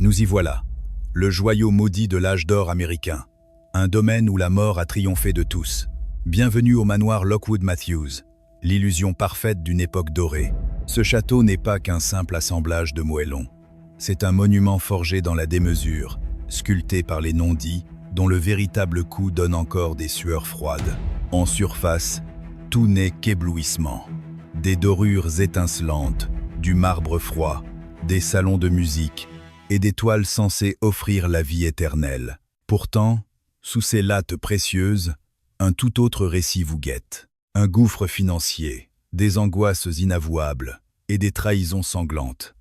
Nous y voilà, le joyau maudit de l'âge d'or américain, un domaine où la mort a triomphé de tous. Bienvenue au manoir Lockwood Matthews, l'illusion parfaite d'une époque dorée. Ce château n'est pas qu'un simple assemblage de moellons. C'est un monument forgé dans la démesure, sculpté par les non-dits, dont le véritable coup donne encore des sueurs froides. En surface, tout n'est qu'éblouissement. Des dorures étincelantes, du marbre froid, des salons de musique et des toiles censées offrir la vie éternelle. Pourtant, sous ces lattes précieuses, un tout autre récit vous guette. Un gouffre financier, des angoisses inavouables et des trahisons sanglantes.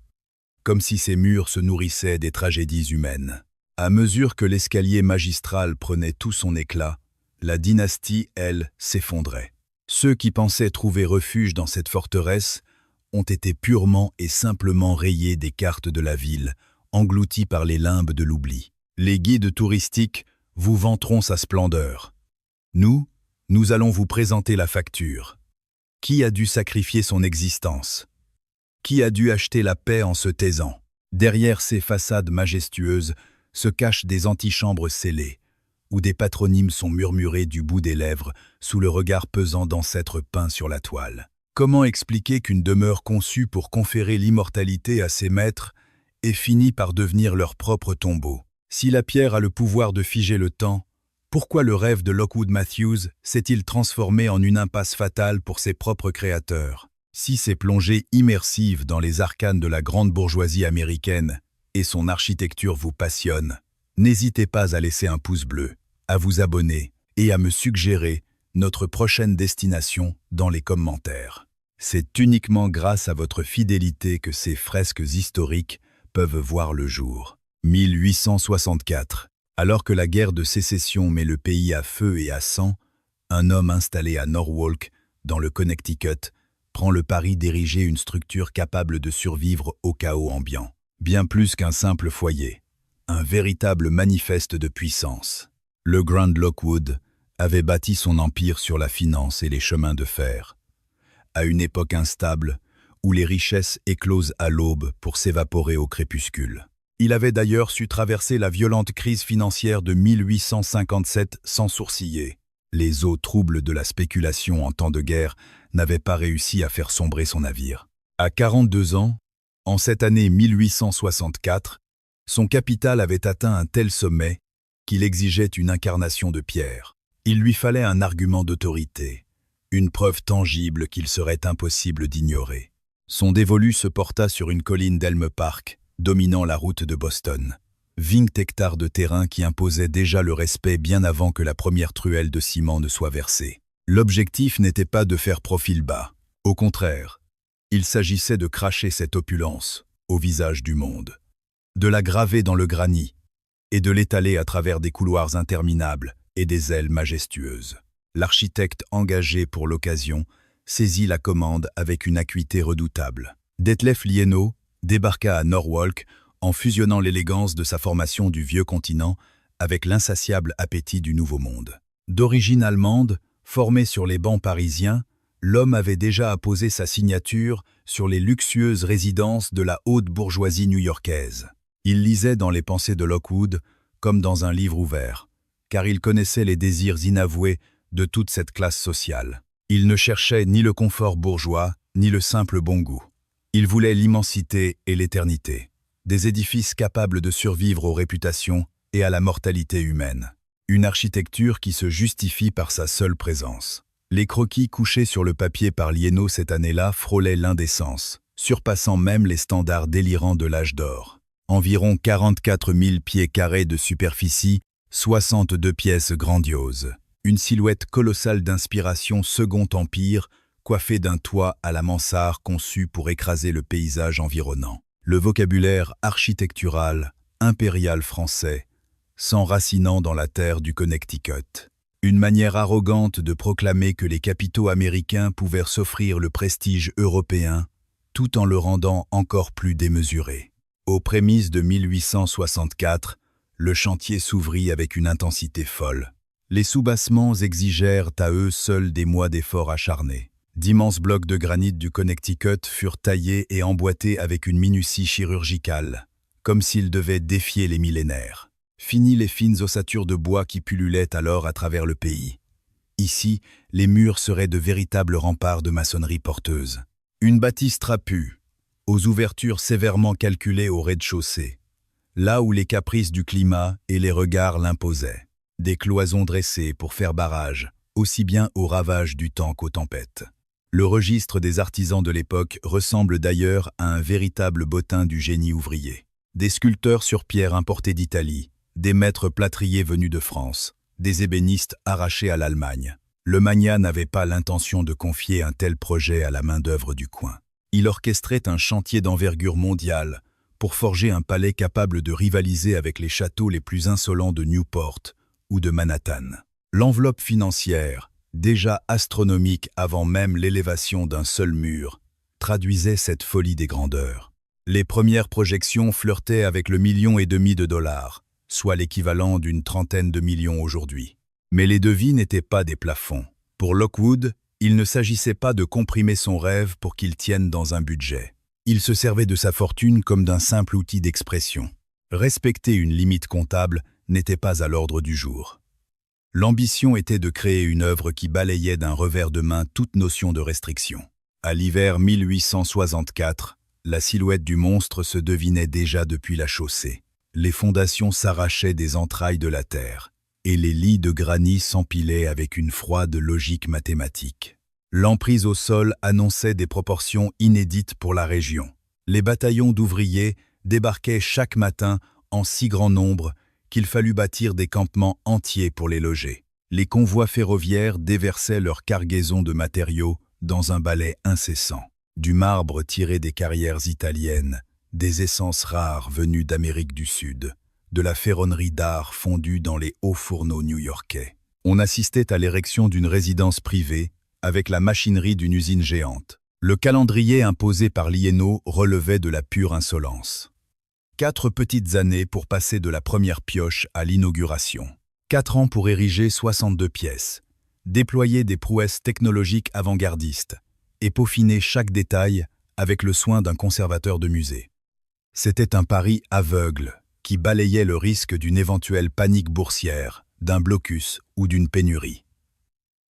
Comme si ces murs se nourrissaient des tragédies humaines. À mesure que l'escalier magistral prenait tout son éclat, la dynastie, elle, s'effondrait. Ceux qui pensaient trouver refuge dans cette forteresse ont été purement et simplement rayés des cartes de la ville, engloutis par les limbes de l'oubli. Les guides touristiques vous vanteront sa splendeur. Nous allons vous présenter la facture. Qui a dû sacrifier son existence? Qui a dû acheter la paix en se taisant? Derrière ces façades majestueuses se cachent des antichambres scellées, où des patronymes sont murmurés du bout des lèvres sous le regard pesant d'ancêtres peints sur la toile. Comment expliquer qu'une demeure conçue pour conférer l'immortalité à ses maîtres ait fini par devenir leur propre tombeau? Si la pierre a le pouvoir de figer le temps, pourquoi le rêve de Lockwood Matthews s'est-il transformé en une impasse fatale pour ses propres créateurs? Si ces plongées immersives dans les arcanes de la grande bourgeoisie américaine et son architecture vous passionnent, n'hésitez pas à laisser un pouce bleu, à vous abonner et à me suggérer notre prochaine destination dans les commentaires. C'est uniquement grâce à votre fidélité que ces fresques historiques peuvent voir le jour. 1864. Alors que la guerre de sécession met le pays à feu et à sang, un homme installé à Norwalk, dans le Connecticut, prend le pari d'ériger une structure capable de survivre au chaos ambiant. Bien plus qu'un simple foyer, un véritable manifeste de puissance. Le Grand Lockwood avait bâti son empire sur la finance et les chemins de fer. À une époque instable, où les richesses éclosent à l'aube pour s'évaporer au crépuscule. Il avait d'ailleurs su traverser la violente crise financière de 1857 sans sourciller. Les eaux troubles de la spéculation en temps de guerre n'avaient pas réussi à faire sombrer son navire. À 42 ans, en cette année 1864, son capital avait atteint un tel sommet qu'il exigeait une incarnation de pierre. Il lui fallait un argument d'autorité, une preuve tangible qu'il serait impossible d'ignorer. Son dévolu se porta sur une colline d'Elm Park, dominant la route de Boston. 20 hectares de terrain qui imposaient déjà le respect bien avant que la première truelle de ciment ne soit versée. L'objectif n'était pas de faire profil bas. Au contraire, il s'agissait de cracher cette opulence au visage du monde, de la graver dans le granit et de l'étaler à travers des couloirs interminables et des ailes majestueuses. L'architecte engagé pour l'occasion saisit la commande avec une acuité redoutable. Detlef Lienau débarqua à Norwalk en fusionnant l'élégance de sa formation du vieux continent avec l'insatiable appétit du nouveau monde. D'origine allemande, formé sur les bancs parisiens, l'homme avait déjà apposé sa signature sur les luxueuses résidences de la haute bourgeoisie new-yorkaise. Il lisait dans les pensées de Lockwood comme dans un livre ouvert, car il connaissait les désirs inavoués de toute cette classe sociale. Il ne cherchait ni le confort bourgeois, ni le simple bon goût. Il voulait l'immensité et l'éternité, des édifices capables de survivre aux réputations et à la mortalité humaine. Une architecture qui se justifie par sa seule présence. Les croquis couchés sur le papier par Lienau cette année-là frôlaient l'indécence, surpassant même les standards délirants de l'âge d'or. Environ 44 000 pieds carrés de superficie, 62 pièces grandioses. Une silhouette colossale d'inspiration Second Empire, coiffée d'un toit à la mansarde conçu pour écraser le paysage environnant. Le vocabulaire architectural, impérial français, s'enracinant dans la terre du Connecticut. Une manière arrogante de proclamer que les capitaux américains pouvaient s'offrir le prestige européen, tout en le rendant encore plus démesuré. Aux prémices de 1864, le chantier s'ouvrit avec une intensité folle. Les soubassements exigèrent à eux seuls des mois d'efforts acharnés. D'immenses blocs de granit du Connecticut furent taillés et emboîtés avec une minutie chirurgicale. comme s'il devait défier les millénaires. Fini les fines ossatures de bois qui pullulaient alors à travers le pays. Ici, les murs seraient de véritables remparts de maçonnerie porteuse. Une bâtisse trapue, aux ouvertures sévèrement calculées au rez-de-chaussée, là où les caprices du climat et les regards l'imposaient. Des cloisons dressées pour faire barrage, aussi bien aux ravages du temps qu'aux tempêtes. Le registre des artisans de l'époque ressemble d'ailleurs à un véritable bottin du génie ouvrier. Des sculpteurs sur pierre importés d'Italie, des maîtres plâtriers venus de France, des ébénistes arrachés à l'Allemagne. Le magnat n'avait pas l'intention de confier un tel projet à la main-d'œuvre du coin. Il orchestrait un chantier d'envergure mondiale pour forger un palais capable de rivaliser avec les châteaux les plus insolents de Newport ou de Manhattan. L'enveloppe financière, déjà astronomique avant même l'élévation d'un seul mur, traduisait cette folie des grandeurs. Les premières projections flirtaient avec le $1,5 million, soit l'équivalent d'une trentaine de millions aujourd'hui. Mais les devis n'étaient pas des plafonds. Pour Lockwood, il ne s'agissait pas de comprimer son rêve pour qu'il tienne dans un budget. Il se servait de sa fortune comme d'un simple outil d'expression. Respecter une limite comptable n'était pas à l'ordre du jour. L'ambition était de créer une œuvre qui balayait d'un revers de main toute notion de restriction. À l'hiver 1864, la silhouette du monstre se devinait déjà depuis la chaussée. Les fondations s'arrachaient des entrailles de la terre, et les lits de granit s'empilaient avec une froide logique mathématique. L'emprise au sol annonçait des proportions inédites pour la région. Les bataillons d'ouvriers débarquaient chaque matin en si grand nombre qu'il fallut bâtir des campements entiers pour les loger. Les convois ferroviaires déversaient leur cargaison de matériaux dans un balai incessant. Du marbre tiré des carrières italiennes, des essences rares venues d'Amérique du Sud, de la ferronnerie d'art fondue dans les hauts fourneaux new-yorkais. On assistait à l'érection d'une résidence privée avec la machinerie d'une usine géante. Le calendrier imposé par l'INO relevait de la pure insolence. 4 petites années pour passer de la première pioche à l'inauguration. 4 ans pour ériger 62 pièces, déployer des prouesses technologiques avant-gardistes et peaufiner chaque détail avec le soin d'un conservateur de musée. C'était un pari aveugle qui balayait le risque d'une éventuelle panique boursière, d'un blocus ou d'une pénurie.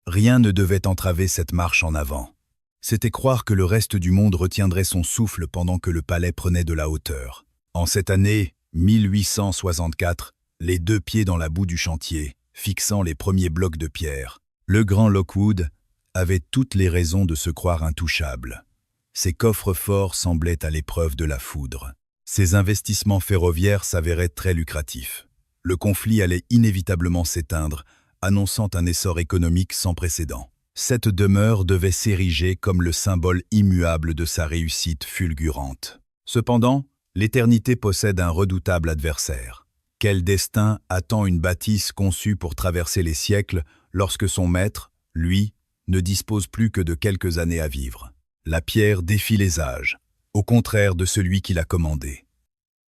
Rien ne devait entraver cette marche en avant. C'était croire que le reste du monde retiendrait son souffle pendant que le palais prenait de la hauteur. En cette année 1864, les 2 pieds dans la boue du chantier, fixant les premiers blocs de pierre, le grand Lockwood avait toutes les raisons de se croire intouchable. Ses coffres forts semblaient à l'épreuve de la foudre. Ses investissements ferroviaires s'avéraient très lucratifs. Le conflit allait inévitablement s'éteindre, annonçant un essor économique sans précédent. Cette demeure devait s'ériger comme le symbole immuable de sa réussite fulgurante. Cependant, l'éternité possède un redoutable adversaire. Quel destin attend une bâtisse conçue pour traverser les siècles lorsque son maître, lui, ne dispose plus que de quelques années à vivre? La pierre défie les âges, au contraire de celui qui l'a commandée.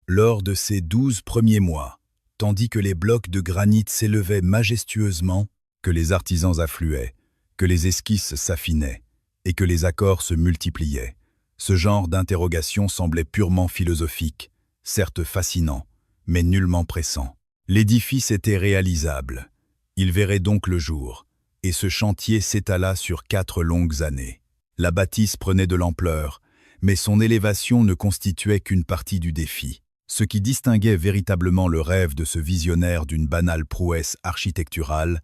Lors de ces 12 premiers mois, tandis que les blocs de granit s'élevaient majestueusement, que les artisans affluaient, que les esquisses s'affinaient et que les accords se multipliaient, ce genre d'interrogation semblait purement philosophique, certes fascinant, mais nullement pressant. L'édifice était réalisable. Il verrait donc le jour, et ce chantier s'étala sur 4 longues années. La bâtisse prenait de l'ampleur, mais son élévation ne constituait qu'une partie du défi. Ce qui distinguait véritablement le rêve de ce visionnaire d'une banale prouesse architecturale,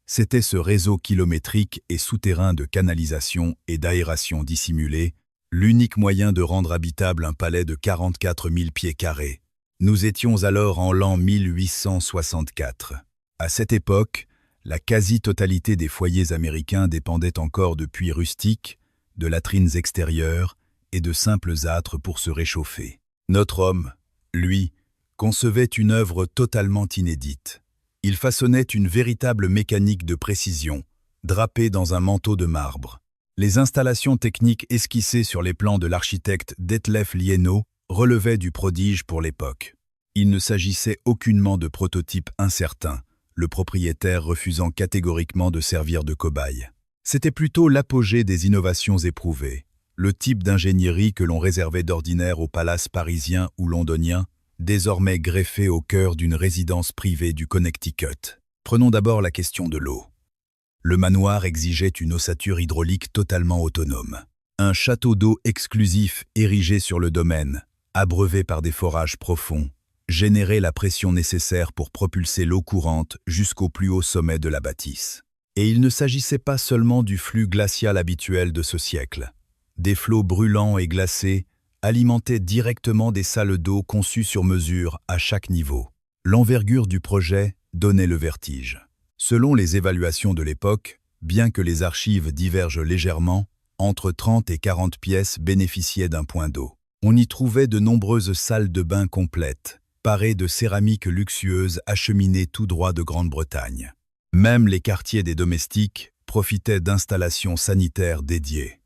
c'était ce réseau kilométrique et souterrain de canalisation et d'aération dissimulée, l'unique moyen de rendre habitable un palais de 44 000 pieds carrés. Nous étions alors en l'an 1864. À cette époque, la quasi-totalité des foyers américains dépendait encore de puits rustiques, de latrines extérieures et de simples âtres pour se réchauffer. Notre homme, lui, concevait une œuvre totalement inédite. Il façonnait une véritable mécanique de précision, drapée dans un manteau de marbre. Les installations techniques esquissées sur les plans de l'architecte Detlef Lienau relevaient du prodige pour l'époque. Il ne s'agissait aucunement de prototypes incertains, le propriétaire refusant catégoriquement de servir de cobaye. C'était plutôt l'apogée des innovations éprouvées, le type d'ingénierie que l'on réservait d'ordinaire aux palaces parisiens ou londoniens, désormais greffé au cœur d'une résidence privée du Connecticut. Prenons d'abord la question de l'eau. Le manoir exigeait une ossature hydraulique totalement autonome. Un château d'eau exclusif érigé sur le domaine, abreuvé par des forages profonds, générait la pression nécessaire pour propulser l'eau courante jusqu'au plus haut sommet de la bâtisse. Et il ne s'agissait pas seulement du flux glacial habituel de ce siècle. Des flots brûlants et glacés alimentaient directement des salles d'eau conçues sur mesure à chaque niveau. L'envergure du projet donnait le vertige. Selon les évaluations de l'époque, bien que les archives divergent légèrement, entre 30 et 40 pièces bénéficiaient d'un point d'eau. On y trouvait de nombreuses salles de bain complètes, parées de céramiques luxueuses acheminées tout droit de Grande-Bretagne. Même les quartiers des domestiques profitaient d'installations sanitaires dédiées.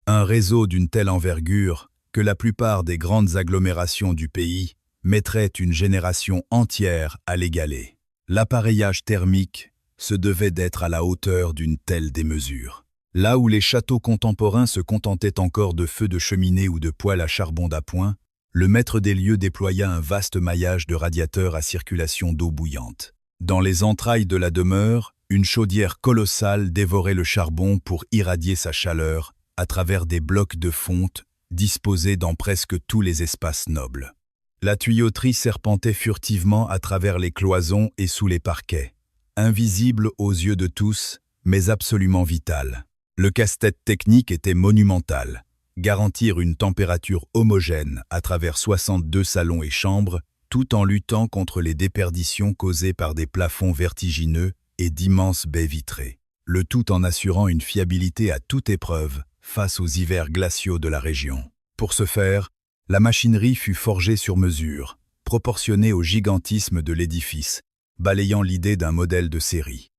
Un réseau d'une telle envergure que la plupart des grandes agglomérations du pays mettraient une génération entière à l'égaler. L'appareillage thermique se devait d'être à la hauteur d'une telle démesure. Là où les châteaux contemporains se contentaient encore de feux de cheminée ou de poêles à charbon d'appoint, le maître des lieux déploya un vaste maillage de radiateurs à circulation d'eau bouillante. Dans les entrailles de la demeure, une chaudière colossale dévorait le charbon pour irradier sa chaleur à travers des blocs de fonte disposés dans presque tous les espaces nobles. La tuyauterie serpentait furtivement à travers les cloisons et sous les parquets, invisible aux yeux de tous, mais absolument vitale. Le casse-tête technique était monumental. Garantir une température homogène à travers 62 salons et chambres, tout en luttant contre les déperditions causées par des plafonds vertigineux et d'immenses baies vitrées. Le tout en assurant une fiabilité à toute épreuve face aux hivers glaciaux de la région. Pour ce faire, la machinerie fut forgée sur mesure, proportionnée au gigantisme de l'édifice, balayant l'idée d'un modèle de série.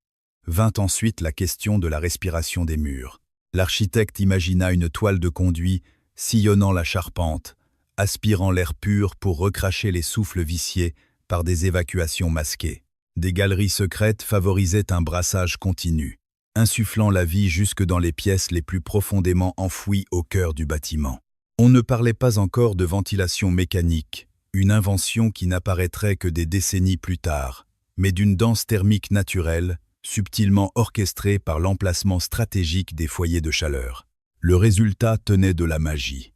Vint ensuite la question de la respiration des murs. L'architecte imagina une toile de conduit sillonnant la charpente, aspirant l'air pur pour recracher les souffles viciés par des évacuations masquées. Des galeries secrètes favorisaient un brassage continu, insufflant la vie jusque dans les pièces les plus profondément enfouies au cœur du bâtiment. On ne parlait pas encore de ventilation mécanique, une invention qui n'apparaîtrait que des décennies plus tard, mais d'une danse thermique naturelle, subtilement orchestrée par l'emplacement stratégique des foyers de chaleur. Le résultat tenait de la magie.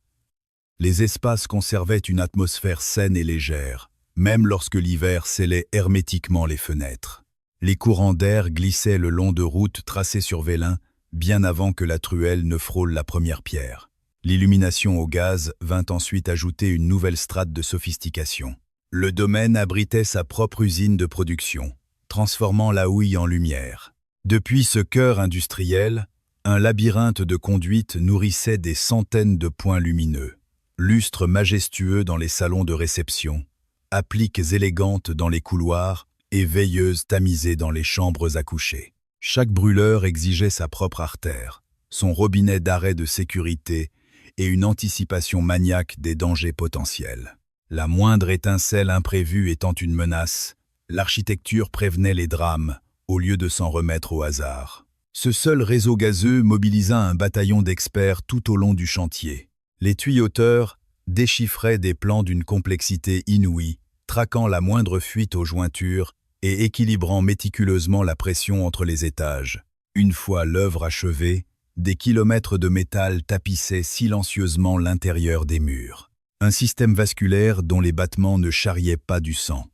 Les espaces conservaient une atmosphère saine et légère, même lorsque l'hiver scellait hermétiquement les fenêtres. Les courants d'air glissaient le long de routes tracées sur vélin, bien avant que la truelle ne frôle la première pierre. L'illumination au gaz vint ensuite ajouter une nouvelle strate de sophistication. Le domaine abritait sa propre usine de production, transformant la houille en lumière. Depuis ce cœur industriel, un labyrinthe de conduites nourrissait des centaines de points lumineux, lustres majestueux dans les salons de réception, appliques élégantes dans les couloirs et veilleuses tamisées dans les chambres à coucher. Chaque brûleur exigeait sa propre artère, son robinet d'arrêt de sécurité et une anticipation maniaque des dangers potentiels. La moindre étincelle imprévue étant une menace, l'architecture prévenait les drames au lieu de s'en remettre au hasard. Ce seul réseau gazeux mobilisa un bataillon d'experts tout au long du chantier. Les tuyauteurs déchiffraient des plans d'une complexité inouïe, traquant la moindre fuite aux jointures et équilibrant méticuleusement la pression entre les étages. Une fois l'œuvre achevée, des kilomètres de métal tapissaient silencieusement l'intérieur des murs. Un système vasculaire dont les battements ne charriaient pas du sang,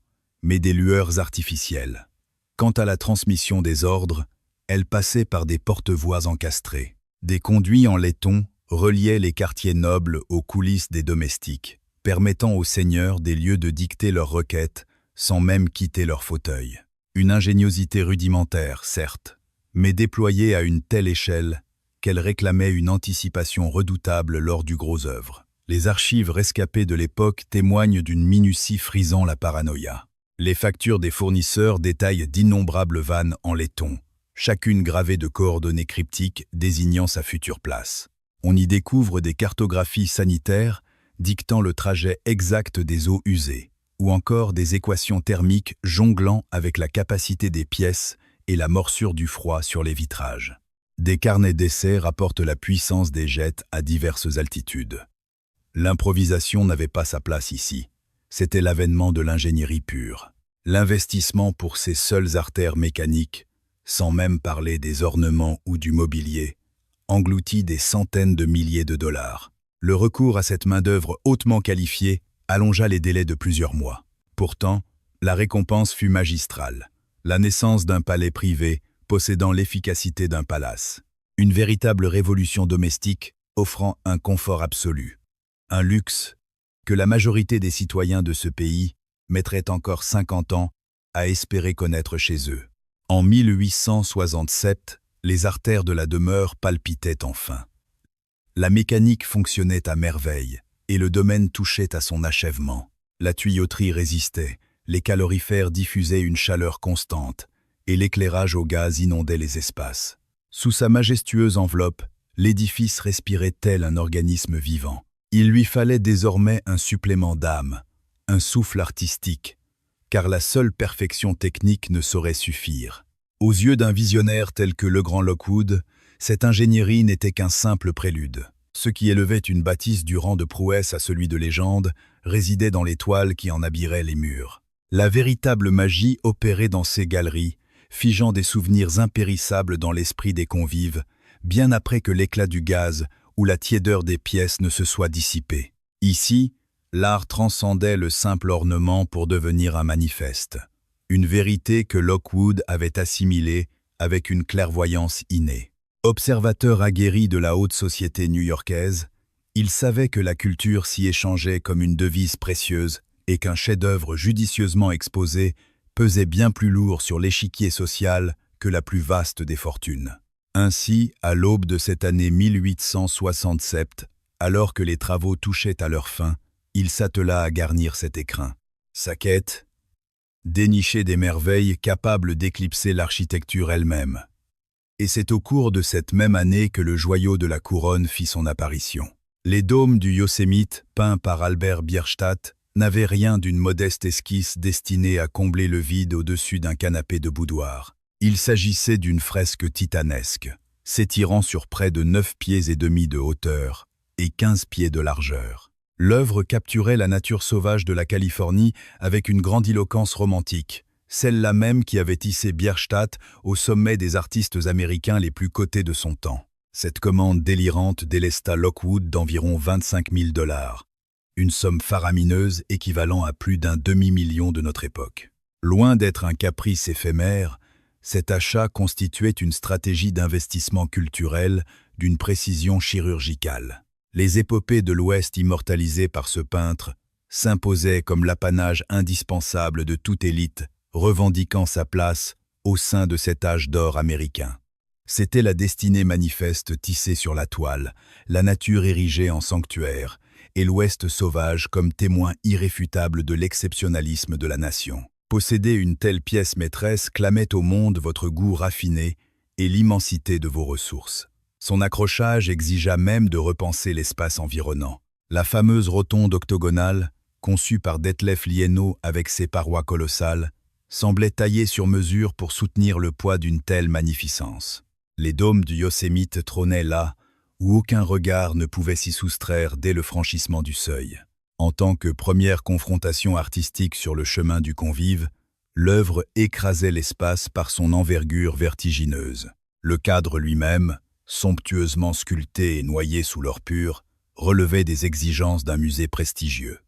mais des lueurs artificielles. Quant à la transmission des ordres, elle passait par des porte-voix encastrés. Des conduits en laiton reliaient les quartiers nobles aux coulisses des domestiques, permettant aux seigneurs des lieux de dicter leurs requêtes sans même quitter leur fauteuil. Une ingéniosité rudimentaire, certes, mais déployée à une telle échelle qu'elle réclamait une anticipation redoutable lors du gros œuvre. Les archives rescapées de l'époque témoignent d'une minutie frisant la paranoïa. Les factures des fournisseurs détaillent d'innombrables vannes en laiton, chacune gravée de coordonnées cryptiques désignant sa future place. On y découvre des cartographies sanitaires dictant le trajet exact des eaux usées, ou encore des équations thermiques jonglant avec la capacité des pièces et la morsure du froid sur les vitrages. Des carnets d'essais rapportent la puissance des jets à diverses altitudes. L'improvisation n'avait pas sa place ici. c'était l'avènement de l'ingénierie pure. L'investissement pour ces seules artères mécaniques, sans même parler des ornements ou du mobilier, engloutit des centaines de milliers de dollars. Le recours à cette main-d'œuvre hautement qualifiée allongea les délais de plusieurs mois. Pourtant, la récompense fut magistrale. La naissance d'un palais privé possédant l'efficacité d'un palace. Une véritable révolution domestique offrant un confort absolu. Un luxe que la majorité des citoyens de ce pays mettraient encore 50 ans à espérer connaître chez eux. En 1867, les artères de la demeure palpitaient enfin. La mécanique fonctionnait à merveille et le domaine touchait à son achèvement. La tuyauterie résistait, les calorifères diffusaient une chaleur constante et l'éclairage au gaz inondait les espaces. Sous sa majestueuse enveloppe, l'édifice respirait tel un organisme vivant. Il lui fallait désormais un supplément d'âme, un souffle artistique, car la seule perfection technique ne saurait suffire. Aux yeux d'un visionnaire tel que le grand Lockwood, cette ingénierie n'était qu'un simple prélude. Ce qui élevait une bâtisse du rang de prouesse à celui de légende résidait dans les toiles qui en habilleraient les murs. La véritable magie opérait dans ces galeries, figeant des souvenirs impérissables dans l'esprit des convives, bien après que l'éclat du gaz ou la tiédeur des pièces ne se soit dissipée. Ici, l'art transcendait le simple ornement pour devenir un manifeste, une vérité que Lockwood avait assimilée avec une clairvoyance innée. Observateur aguerri de la haute société new-yorkaise, il savait que la culture s'y échangeait comme une devise précieuse et qu'un chef-d'œuvre judicieusement exposé pesait bien plus lourd sur l'échiquier social que la plus vaste des fortunes. Ainsi, à l'aube de cette année 1867, alors que les travaux touchaient à leur fin, il s'attela à garnir cet écrin. Sa quête, dénicher des merveilles capables d'éclipser l'architecture elle-même. Et c'est au cours de cette même année que le joyau de la couronne fit son apparition. Les dômes du Yosemite, peints par Albert Bierstadt, n'avaient rien d'une modeste esquisse destinée à combler le vide au-dessus d'un canapé de boudoir. Il s'agissait d'une fresque titanesque, s'étirant sur près de 9 pieds et demi de hauteur et 15 pieds de largeur. L'œuvre capturait la nature sauvage de la Californie avec une grandiloquence romantique, celle-là même qui avait hissé Bierstadt au sommet des artistes américains les plus cotés de son temps. Cette commande délirante délesta Lockwood d'environ 25 000 $, une somme faramineuse équivalent à plus d'un demi-million de notre époque. Loin d'être un caprice éphémère, cet achat constituait une stratégie d'investissement culturel d'une précision chirurgicale. Les épopées de l'Ouest immortalisées par ce peintre s'imposaient comme l'apanage indispensable de toute élite revendiquant sa place au sein de cet âge d'or américain. C'était la destinée manifeste tissée sur la toile, la nature érigée en sanctuaire, et l'Ouest sauvage comme témoin irréfutable de l'exceptionnalisme de la nation. Posséder une telle pièce maîtresse clamait au monde votre goût raffiné et l'immensité de vos ressources. Son accrochage exigea même de repenser l'espace environnant. La fameuse rotonde octogonale, conçue par Detlef Lienau avec ses parois colossales, semblait taillée sur mesure pour soutenir le poids d'une telle magnificence. Les dômes du Yosemite trônaient là, où aucun regard ne pouvait s'y soustraire dès le franchissement du seuil. En tant que première confrontation artistique sur le chemin du convive, l'œuvre écrasait l'espace par son envergure vertigineuse. Le cadre lui-même, somptueusement sculpté et noyé sous l'or pur, relevait des exigences d'un musée prestigieux.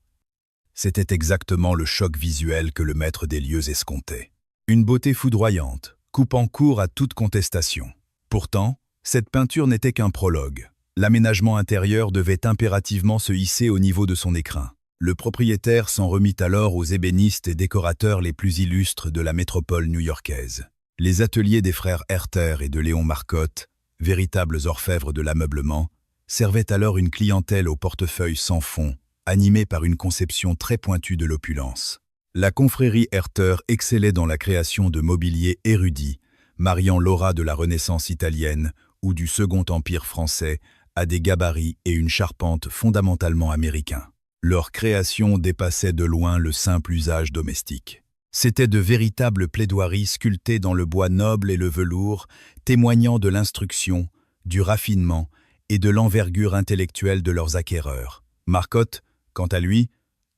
C'était exactement le choc visuel que le maître des lieux escomptait. Une beauté foudroyante, coupant court à toute contestation. Pourtant, cette peinture n'était qu'un prologue. L'aménagement intérieur devait impérativement se hisser au niveau de son écrin. Le propriétaire s'en remit alors aux ébénistes et décorateurs les plus illustres de la métropole new-yorkaise. Les ateliers des frères Herter et de Léon Marcotte, véritables orfèvres de l'ameublement, servaient alors une clientèle au portefeuille sans fond, animée par une conception très pointue de l'opulence. La confrérie Herter excellait dans la création de mobilier érudit, mariant l'aura de la Renaissance italienne ou du Second Empire français à des gabarits et une charpente fondamentalement américains. Leur création dépassait de loin le simple usage domestique. C'étaient de véritables plaidoiries sculptées dans le bois noble et le velours, témoignant de l'instruction, du raffinement et de l'envergure intellectuelle de leurs acquéreurs. Marcotte, quant à lui,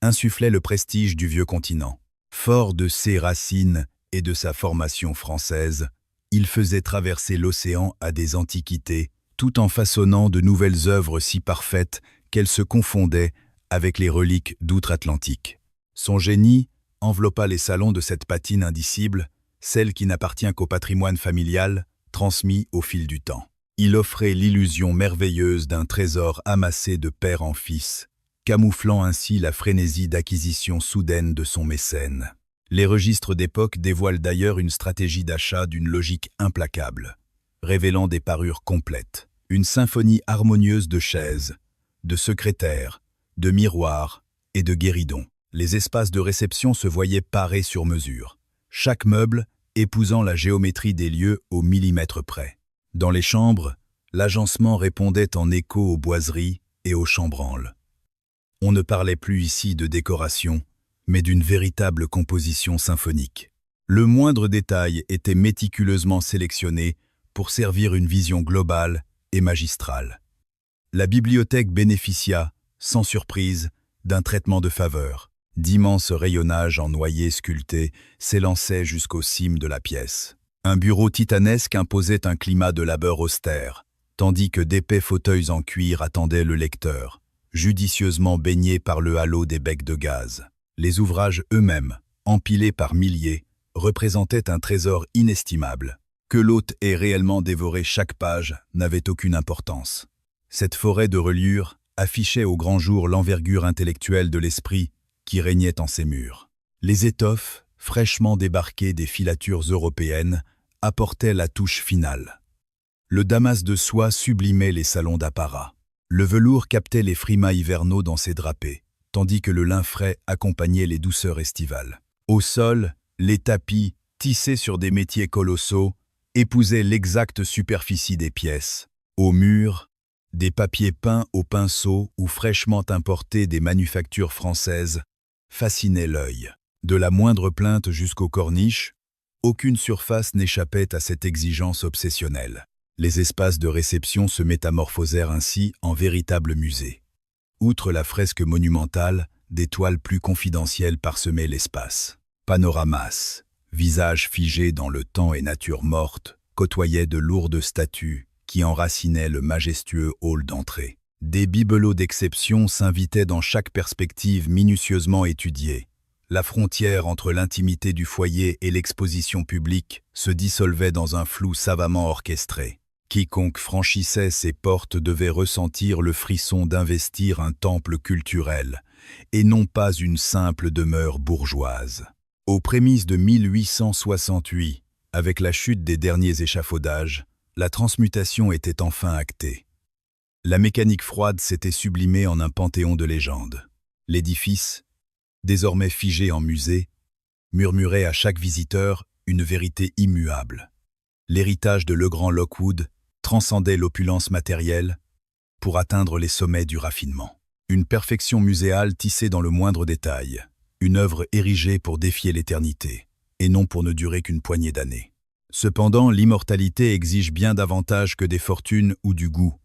insufflait le prestige du vieux continent. Fort de ses racines et de sa formation française, il faisait traverser l'océan à des antiquités, tout en façonnant de nouvelles œuvres si parfaites qu'elles se confondaient avec les reliques d'outre-Atlantique. Son génie enveloppa les salons de cette patine indicible, celle qui n'appartient qu'au patrimoine familial, transmis au fil du temps. Il offrait l'illusion merveilleuse d'un trésor amassé de père en fils, camouflant ainsi la frénésie d'acquisition soudaine de son mécène. Les registres d'époque dévoilent d'ailleurs une stratégie d'achat d'une logique implacable, révélant des parures complètes, une symphonie harmonieuse de chaises, de secrétaires, de miroirs et de guéridons. Les espaces de réception se voyaient parés sur mesure, chaque meuble épousant la géométrie des lieux au millimètre près. Dans les chambres, l'agencement répondait en écho aux boiseries et aux chambranles. On ne parlait plus ici de décoration, mais d'une véritable composition symphonique. Le moindre détail était méticuleusement sélectionné pour servir une vision globale et magistrale. La bibliothèque bénéficia, sans surprise, d'un traitement de faveur. D'immenses rayonnages en noyer sculpté s'élançaient jusqu'aux cimes de la pièce. Un bureau titanesque imposait un climat de labeur austère, tandis que d'épais fauteuils en cuir attendaient le lecteur, judicieusement baignés par le halo des becs de gaz. Les ouvrages eux-mêmes, empilés par milliers, représentaient un trésor inestimable. Que l'hôte ait réellement dévoré chaque page n'avait aucune importance. Cette forêt de reliures affichait au grand jour l'envergure intellectuelle de l'esprit qui régnait en ces murs. Les étoffes, fraîchement débarquées des filatures européennes, apportaient la touche finale. Le damas de soie sublimait les salons d'apparat. Le velours captait les frimas hivernaux dans ses drapés, tandis que le lin frais accompagnait les douceurs estivales. Au sol, les tapis, tissés sur des métiers colossaux, épousaient l'exacte superficie des pièces. Au mur, des papiers peints au pinceau ou fraîchement importés des manufactures françaises fascinaient l'œil. De la moindre plainte jusqu'aux corniches, aucune surface n'échappait à cette exigence obsessionnelle. Les espaces de réception se métamorphosèrent ainsi en véritables musées. Outre la fresque monumentale, des toiles plus confidentielles parsemaient l'espace. Panoramas, visages figés dans le temps et nature morte, côtoyaient de lourdes statues qui enracinaient le majestueux hall d'entrée. Des bibelots d'exception s'invitaient dans chaque perspective minutieusement étudiée. La frontière entre l'intimité du foyer et l'exposition publique se dissolvait dans un flou savamment orchestré. Quiconque franchissait ces portes devait ressentir le frisson d'investir un temple culturel, et non pas une simple demeure bourgeoise. Aux prémices de 1868, avec la chute des derniers échafaudages, la transmutation était enfin actée. La mécanique froide s'était sublimée en un panthéon de légendes. L'édifice, désormais figé en musée, murmurait à chaque visiteur une vérité immuable. L'héritage de Legrand Lockwood transcendait l'opulence matérielle pour atteindre les sommets du raffinement. Une perfection muséale tissée dans le moindre détail, une œuvre érigée pour défier l'éternité, et non pour ne durer qu'une poignée d'années. Cependant, l'immortalité exige bien davantage que des fortunes ou du goût.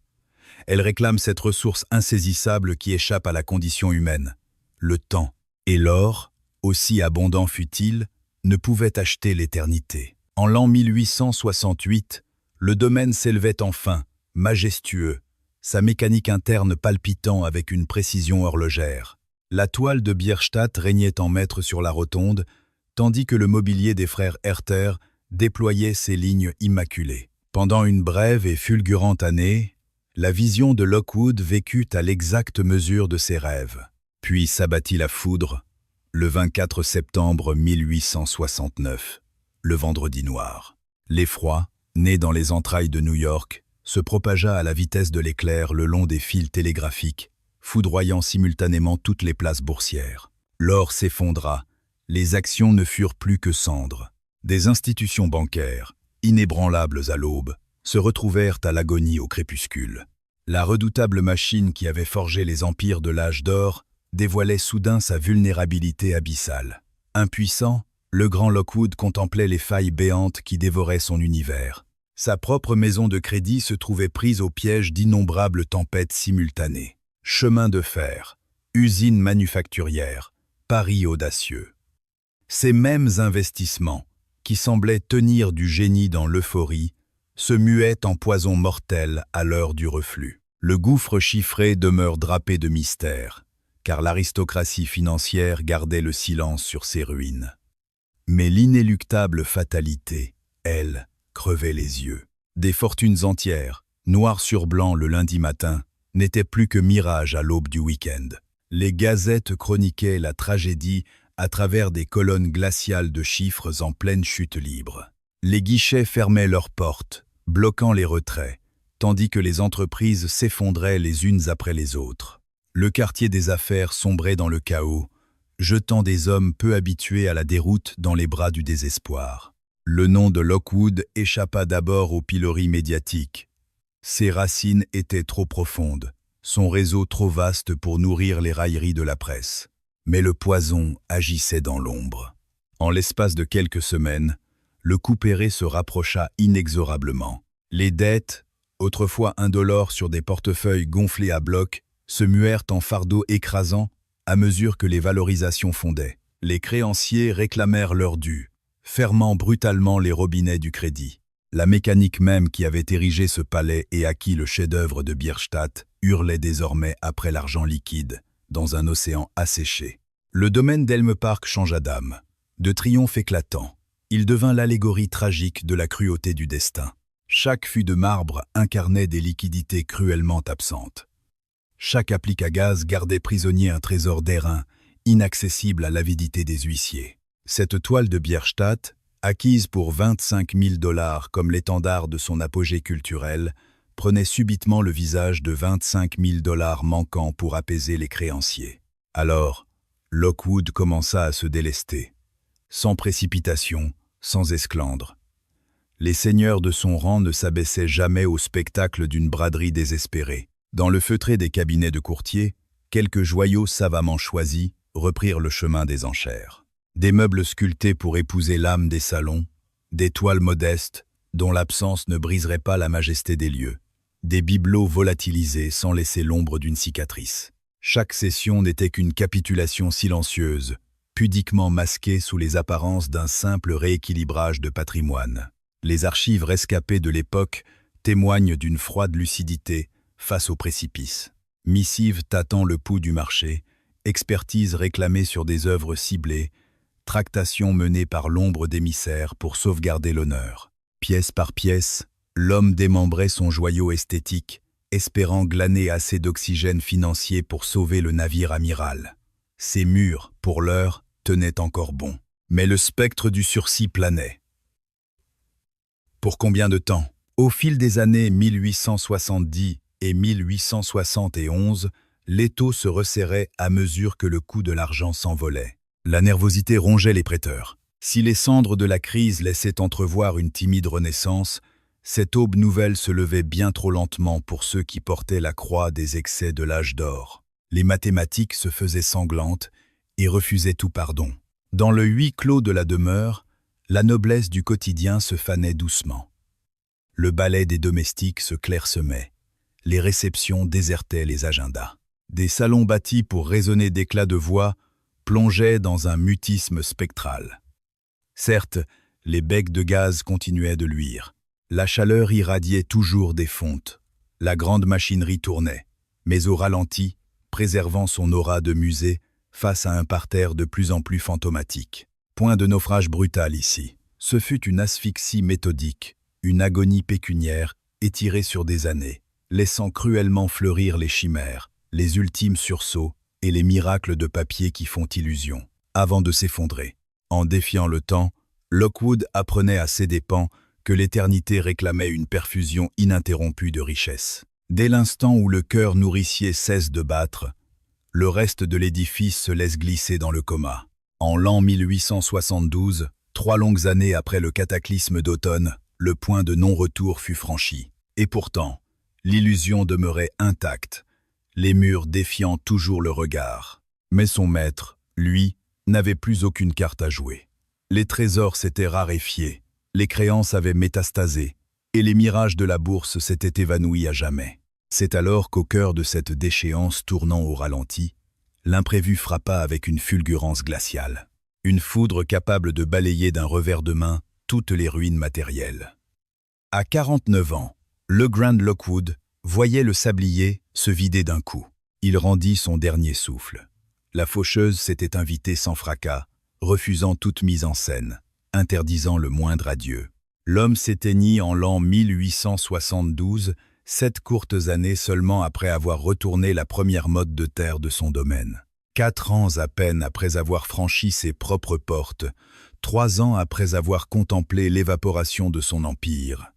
Elle réclame cette ressource insaisissable qui échappe à la condition humaine, le temps. Et l'or, aussi abondant fut-il, ne pouvait acheter l'éternité. En l'an 1868, le domaine s'élevait enfin, majestueux, sa mécanique interne palpitant avec une précision horlogère. La toile de Bierstadt régnait en maître sur la rotonde, tandis que le mobilier des frères Herter déployait ses lignes immaculées. Pendant une brève et fulgurante année, la vision de Lockwood vécut à l'exacte mesure de ses rêves. Puis s'abattit la foudre, le 24 septembre 1869, le vendredi noir. L'effroi, né dans les entrailles de New York, se propagea à la vitesse de l'éclair le long des fils télégraphiques, foudroyant simultanément toutes les places boursières. L'or s'effondra, les actions ne furent plus que cendres. Des institutions bancaires, inébranlables à l'aube, se retrouvèrent à l'agonie au crépuscule. La redoutable machine qui avait forgé les empires de l'âge d'or dévoilait soudain sa vulnérabilité abyssale. Impuissant, le grand Lockwood contemplait les failles béantes qui dévoraient son univers. Sa propre maison de crédit se trouvait prise au piège d'innombrables tempêtes simultanées. Chemin de fer, usines manufacturières, paris audacieux. Ces mêmes investissements, qui semblaient tenir du génie dans l'euphorie, se muaient en poison mortel à l'heure du reflux. Le gouffre chiffré demeure drapé de mystère, car l'aristocratie financière gardait le silence sur ses ruines. Mais l'inéluctable fatalité, elle, crevait les yeux. Des fortunes entières, noir sur blanc le lundi matin, n'étaient plus que mirages à l'aube du week-end. Les gazettes chroniquaient la tragédie à travers des colonnes glaciales de chiffres en pleine chute libre. Les guichets fermaient leurs portes, bloquant les retraits, tandis que les entreprises s'effondraient les unes après les autres. Le quartier des affaires sombrait dans le chaos, jetant des hommes peu habitués à la déroute dans les bras du désespoir. Le nom de Lockwood échappa d'abord au pilori médiatique. Ses racines étaient trop profondes, son réseau trop vaste pour nourrir les railleries de la presse. Mais le poison agissait dans l'ombre. En l'espace de quelques semaines, le couperet se rapprocha inexorablement. Les dettes, autrefois indolores sur des portefeuilles gonflés à bloc, se muèrent en fardeaux écrasants à mesure que les valorisations fondaient. Les créanciers réclamèrent leur dû, fermant brutalement les robinets du crédit. La mécanique même qui avait érigé ce palais et acquis le chef-d'œuvre de Bierstadt hurlait désormais après l'argent liquide, dans un océan asséché. Le domaine d'Elm Park changea d'âme. De triomphe éclatant, il devint l'allégorie tragique de la cruauté du destin. Chaque fût de marbre incarnait des liquidités cruellement absentes. Chaque applique à gaz gardait prisonnier un trésor d'airain, inaccessible à l'avidité des huissiers. Cette toile de Bierstadt, acquise pour 25 000 $ comme l'étendard de son apogée culturel, prenait subitement le visage de 25 000 $ manquants pour apaiser les créanciers. Alors, Lockwood commença à se délester, sans précipitation, sans esclandre. Les seigneurs de son rang ne s'abaissaient jamais au spectacle d'une braderie désespérée. Dans le feutré des cabinets de courtiers, quelques joyaux savamment choisis reprirent le chemin des enchères. Des meubles sculptés pour épouser l'âme des salons, des toiles modestes dont l'absence ne briserait pas la majesté des lieux, des bibelots volatilisés sans laisser l'ombre d'une cicatrice. Chaque session n'était qu'une capitulation silencieuse, pudiquement masquée sous les apparences d'un simple rééquilibrage de patrimoine. Les archives rescapées de l'époque témoignent d'une froide lucidité face au précipice. Missives tâtant le pouls du marché, expertise réclamée sur des œuvres ciblées, tractations menées par l'ombre d'émissaires pour sauvegarder l'honneur. Pièce par pièce, l'homme démembrait son joyau esthétique, espérant glaner assez d'oxygène financier pour sauver le navire amiral. Ses murs, pour l'heure, tenaient encore bon. Mais le spectre du sursis planait. Pour combien de temps? Au fil des années 1870 et 1871, l'étau se resserrait à mesure que le coût de l'argent s'envolait. La nervosité rongeait les prêteurs. Si les cendres de la crise laissaient entrevoir une timide renaissance, cette aube nouvelle se levait bien trop lentement pour ceux qui portaient la croix des excès de l'âge d'or. Les mathématiques se faisaient sanglantes et refusaient tout pardon. Dans le huis clos de la demeure, la noblesse du quotidien se fanait doucement. Le balai des domestiques se clairsemait. Les réceptions désertaient les agendas. Des salons bâtis pour résonner d'éclats de voix plongeaient dans un mutisme spectral. Certes, les becs de gaz continuaient de luire. La chaleur irradiait toujours des fontes. La grande machinerie tournait, mais au ralenti, préservant son aura de musée face à un parterre de plus en plus fantomatique. Point de naufrage brutal ici. Ce fut une asphyxie méthodique, une agonie pécuniaire étirée sur des années, laissant cruellement fleurir les chimères, les ultimes sursauts et les miracles de papier qui font illusion, avant de s'effondrer. En défiant le temps, Lockwood apprenait à ses dépens que l'éternité réclamait une perfusion ininterrompue de richesse. Dès l'instant où le cœur nourricier cesse de battre, le reste de l'édifice se laisse glisser dans le coma. En l'an 1872, 3 longues années après le cataclysme d'automne, le point de non-retour fut franchi. Et pourtant, l'illusion demeurait intacte, les murs défiant toujours le regard. Mais son maître, lui, n'avait plus aucune carte à jouer. Les trésors s'étaient raréfiés, les créances avaient métastasé, et les mirages de la bourse s'étaient évanouis à jamais. C'est alors qu'au cœur de cette déchéance tournant au ralenti, l'imprévu frappa avec une fulgurance glaciale. Une foudre capable de balayer d'un revers de main toutes les ruines matérielles. À 49 ans, le Grand Lockwood voyait le sablier se vider d'un coup. Il rendit son dernier souffle. La faucheuse s'était invitée sans fracas, refusant toute mise en scène, interdisant le moindre adieu. L'homme s'éteignit en l'an 1872, 7 courtes années seulement après avoir retourné la première motte de terre de son domaine. 4 ans à peine après avoir franchi ses propres portes, 3 ans après avoir contemplé l'évaporation de son empire.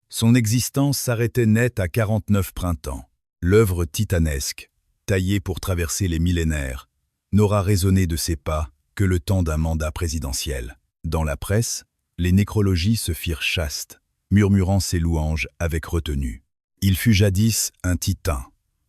Son existence s'arrêtait net à 49 printemps. L'œuvre titanesque, taillée pour traverser les millénaires, n'aura résonné de ses pas que le temps d'un mandat présidentiel. Dans la presse, les nécrologies se firent chastes, murmurant ses louanges avec retenue. Il fut jadis un titan,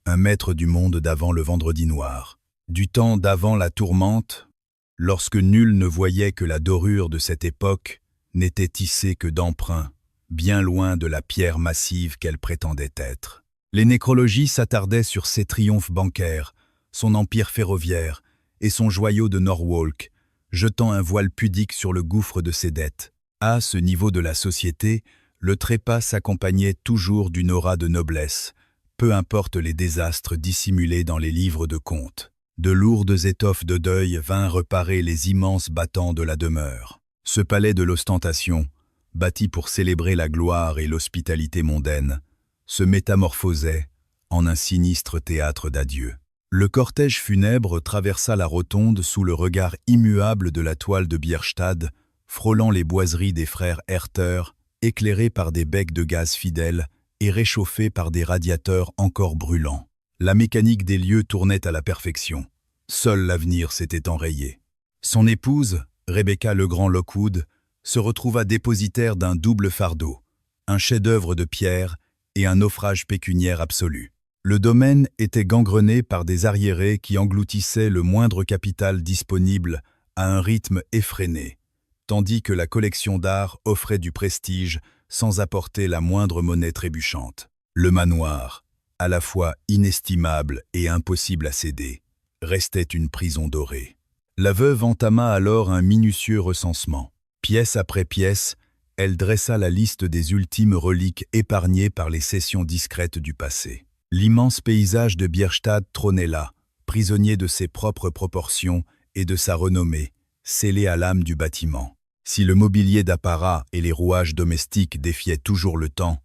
un maître du monde d'avant le vendredi noir, du temps d'avant la tourmente, lorsque nul ne voyait que la dorure de cette époque n'était tissée que d'emprunts, bien loin de la pierre massive qu'elle prétendait être. Les nécrologies s'attardaient sur ses triomphes bancaires, son empire ferroviaire et son joyau de Norwalk, jetant un voile pudique sur le gouffre de ses dettes. À ce niveau de la société, le trépas s'accompagnait toujours d'une aura de noblesse, peu importe les désastres dissimulés dans les livres de comptes. De lourdes étoffes de deuil vinrent parer les immenses battants de la demeure. Ce palais de l'ostentation, bâti pour célébrer la gloire et l'hospitalité mondaine, se métamorphosait en un sinistre théâtre d'adieu. Le cortège funèbre traversa la rotonde sous le regard immuable de la toile de Bierstadt, frôlant les boiseries des frères Herter, éclairés par des becs de gaz fidèles et réchauffés par des radiateurs encore brûlants. La mécanique des lieux tournait à la perfection. Seul l'avenir s'était enrayé. Son épouse, Rebecca le Grand Lockwood, se retrouva dépositaire d'un double fardeau, un chef-d'œuvre de pierre et un naufrage pécuniaire absolu. Le domaine était gangrené par des arriérés qui engloutissaient le moindre capital disponible à un rythme effréné, tandis que la collection d'art offrait du prestige sans apporter la moindre monnaie trébuchante. Le manoir, à la fois inestimable et impossible à céder, restait une prison dorée. La veuve entama alors un minutieux recensement. Pièce après pièce, elle dressa la liste des ultimes reliques épargnées par les cessions discrètes du passé. L'immense paysage de Bierstadt trônait là, prisonnier de ses propres proportions et de sa renommée, scellé à l'âme du bâtiment. Si le mobilier d'apparat et les rouages domestiques défiaient toujours le temps,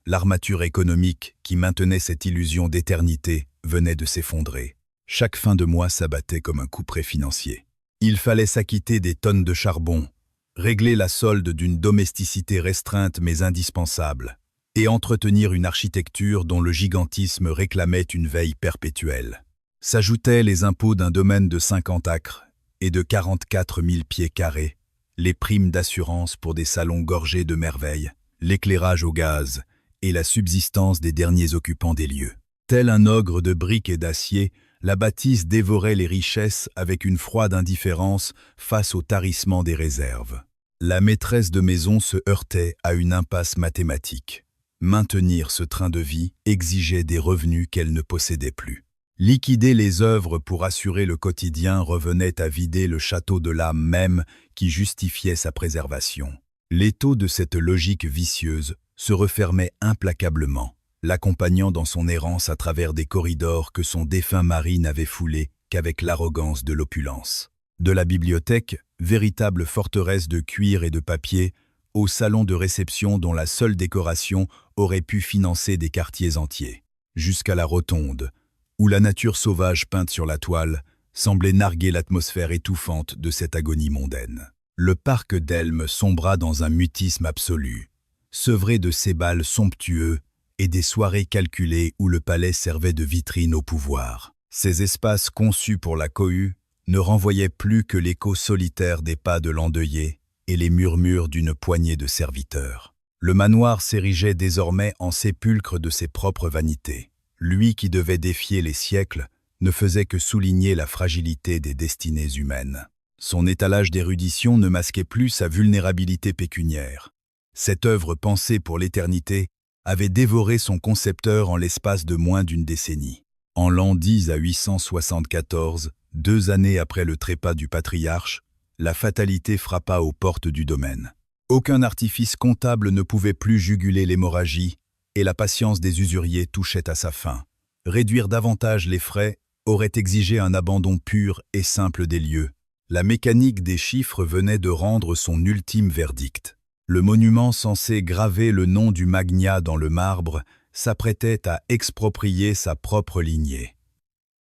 l'armature économique qui maintenait cette illusion d'éternité venait de s'effondrer. Chaque fin de mois s'abattait comme un couperet financier. Il fallait s'acquitter des tonnes de charbon, régler la solde d'une domesticité restreinte mais indispensable, et entretenir une architecture dont le gigantisme réclamait une veille perpétuelle. S'ajoutaient les impôts d'un domaine de 50 acres et de 44 000 pieds carrés, les primes d'assurance pour des salons gorgés de merveilles, l'éclairage au gaz et la subsistance des derniers occupants des lieux. Tel un ogre de briques et d'acier, la bâtisse dévorait les richesses avec une froide indifférence face au tarissement des réserves. La maîtresse de maison se heurtait à une impasse mathématique. Maintenir ce train de vie exigeait des revenus qu'elle ne possédait plus. Liquider les œuvres pour assurer le quotidien revenait à vider le château de l'âme même qui justifiait sa préservation. L'étau de cette logique vicieuse se refermait implacablement, l'accompagnant dans son errance à travers des corridors que son défunt mari n'avait foulés qu'avec l'arrogance de l'opulence. De la bibliothèque, véritable forteresse de cuir et de papier, au salon de réception dont la seule décoration aurait pu financer des quartiers entiers, jusqu'à la rotonde, où la nature sauvage peinte sur la toile semblait narguer l'atmosphère étouffante de cette agonie mondaine. Le parc d'Elm sombra dans un mutisme absolu, sevré de ses bals somptueux et des soirées calculées où le palais servait de vitrine au pouvoir. Ces espaces conçus pour la cohue ne renvoyaient plus que l'écho solitaire des pas de l'endeuillé et les murmures d'une poignée de serviteurs. Le manoir s'érigeait désormais en sépulcre de ses propres vanités. Lui qui devait défier les siècles ne faisait que souligner la fragilité des destinées humaines. Son étalage d'érudition ne masquait plus sa vulnérabilité pécuniaire. Cette œuvre pensée pour l'éternité avait dévoré son concepteur en l'espace de moins d'une décennie. En l'an 10 à 874, 2 années après le trépas du patriarche, la fatalité frappa aux portes du domaine. Aucun artifice comptable ne pouvait plus juguler l'hémorragie, et la patience des usuriers touchait à sa fin. Réduire davantage les frais aurait exigé un abandon pur et simple des lieux. La mécanique des chiffres venait de rendre son ultime verdict. Le monument censé graver le nom du magnat dans le marbre s'apprêtait à exproprier sa propre lignée.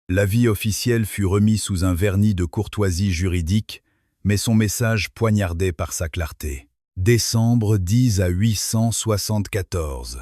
L'avis officiel fut remis sous un vernis de courtoisie juridique, mais son message poignardé par sa clarté. Décembre 10 à 874.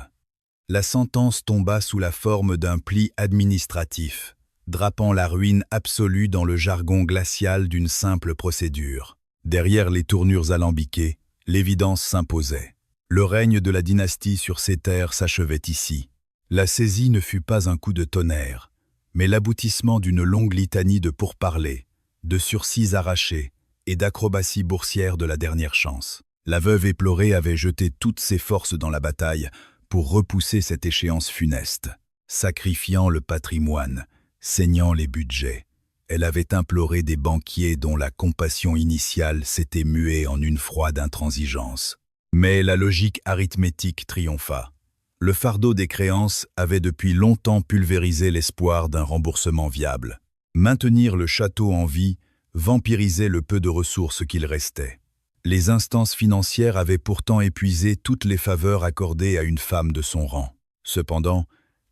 La sentence tomba sous la forme d'un pli administratif, drapant la ruine absolue dans le jargon glacial d'une simple procédure. Derrière les tournures alambiquées, l'évidence s'imposait. Le règne de la dynastie sur ces terres s'achevait ici. La saisie ne fut pas un coup de tonnerre, mais l'aboutissement d'une longue litanie de pourparlers, de sursis arrachés et d'acrobaties boursières de la dernière chance. La veuve éplorée avait jeté toutes ses forces dans la bataille pour repousser cette échéance funeste. Sacrifiant le patrimoine, saignant les budgets, elle avait imploré des banquiers dont la compassion initiale s'était muée en une froide intransigeance. Mais la logique arithmétique triompha. Le fardeau des créances avait depuis longtemps pulvérisé l'espoir d'un remboursement viable. Maintenir le château en vie vampirisait le peu de ressources qu'il restait. Les instances financières avaient pourtant épuisé toutes les faveurs accordées à une femme de son rang. Cependant,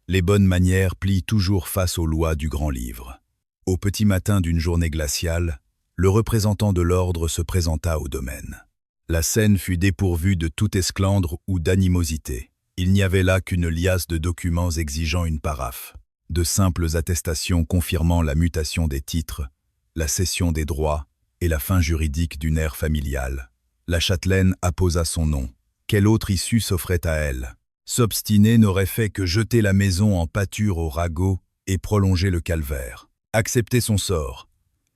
les bonnes manières plient toujours face aux lois du grand livre. Au petit matin d'une journée glaciale, le représentant de l'ordre se présenta au domaine. La scène fut dépourvue de tout esclandre ou d'animosité. Il n'y avait là qu'une liasse de documents exigeant une paraphe, de simples attestations confirmant la mutation des titres, la cession des droits et la fin juridique d'une ère familiale. La châtelaine apposa son nom. Quelle autre issue s'offrait à elle? S'obstiner n'aurait fait que jeter la maison en pâture au ragot et prolonger le calvaire. Accepter son sort,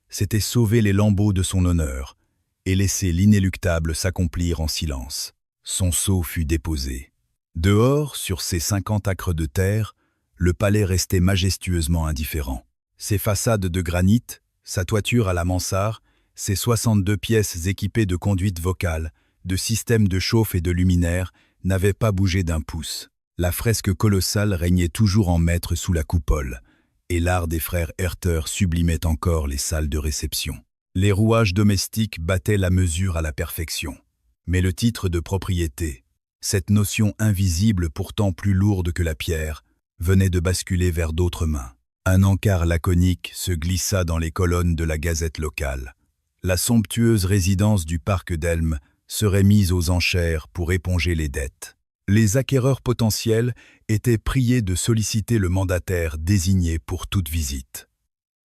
c'était sauver les lambeaux de son honneur et laisser l'inéluctable s'accomplir en silence. Son sceau fut déposé. Dehors, sur ses 50 acres de terre, le palais restait majestueusement indifférent. Ses façades de granit, sa toiture à la mansard, ses 62 pièces équipées de conduites vocales, de systèmes de chauffe et de luminaires n'avaient pas bougé d'un pouce. La fresque colossale régnait toujours en maître sous la coupole, et l'art des frères Herter sublimait encore les salles de réception. Les rouages domestiques battaient la mesure à la perfection. Mais le titre de propriété, cette notion invisible pourtant plus lourde que la pierre, venait de basculer vers d'autres mains. Un encart laconique se glissa dans les colonnes de la gazette locale. La somptueuse résidence du parc d'Elm serait mise aux enchères pour éponger les dettes. Les acquéreurs potentiels étaient priés de solliciter le mandataire désigné pour toute visite.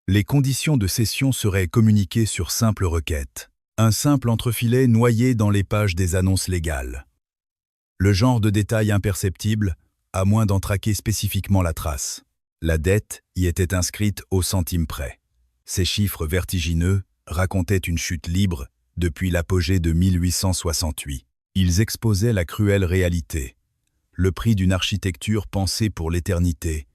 Les conditions de cession seraient communiquées sur simple requête, un simple entrefilet noyé dans les pages des annonces légales. Le genre de détail imperceptible, à moins d'en traquer spécifiquement la trace. La dette y était inscrite au centime près. Ces chiffres vertigineux racontaient une chute libre depuis l'apogée de 1868. Ils exposaient la cruelle réalité, le prix d'une architecture pensée pour l'éternité,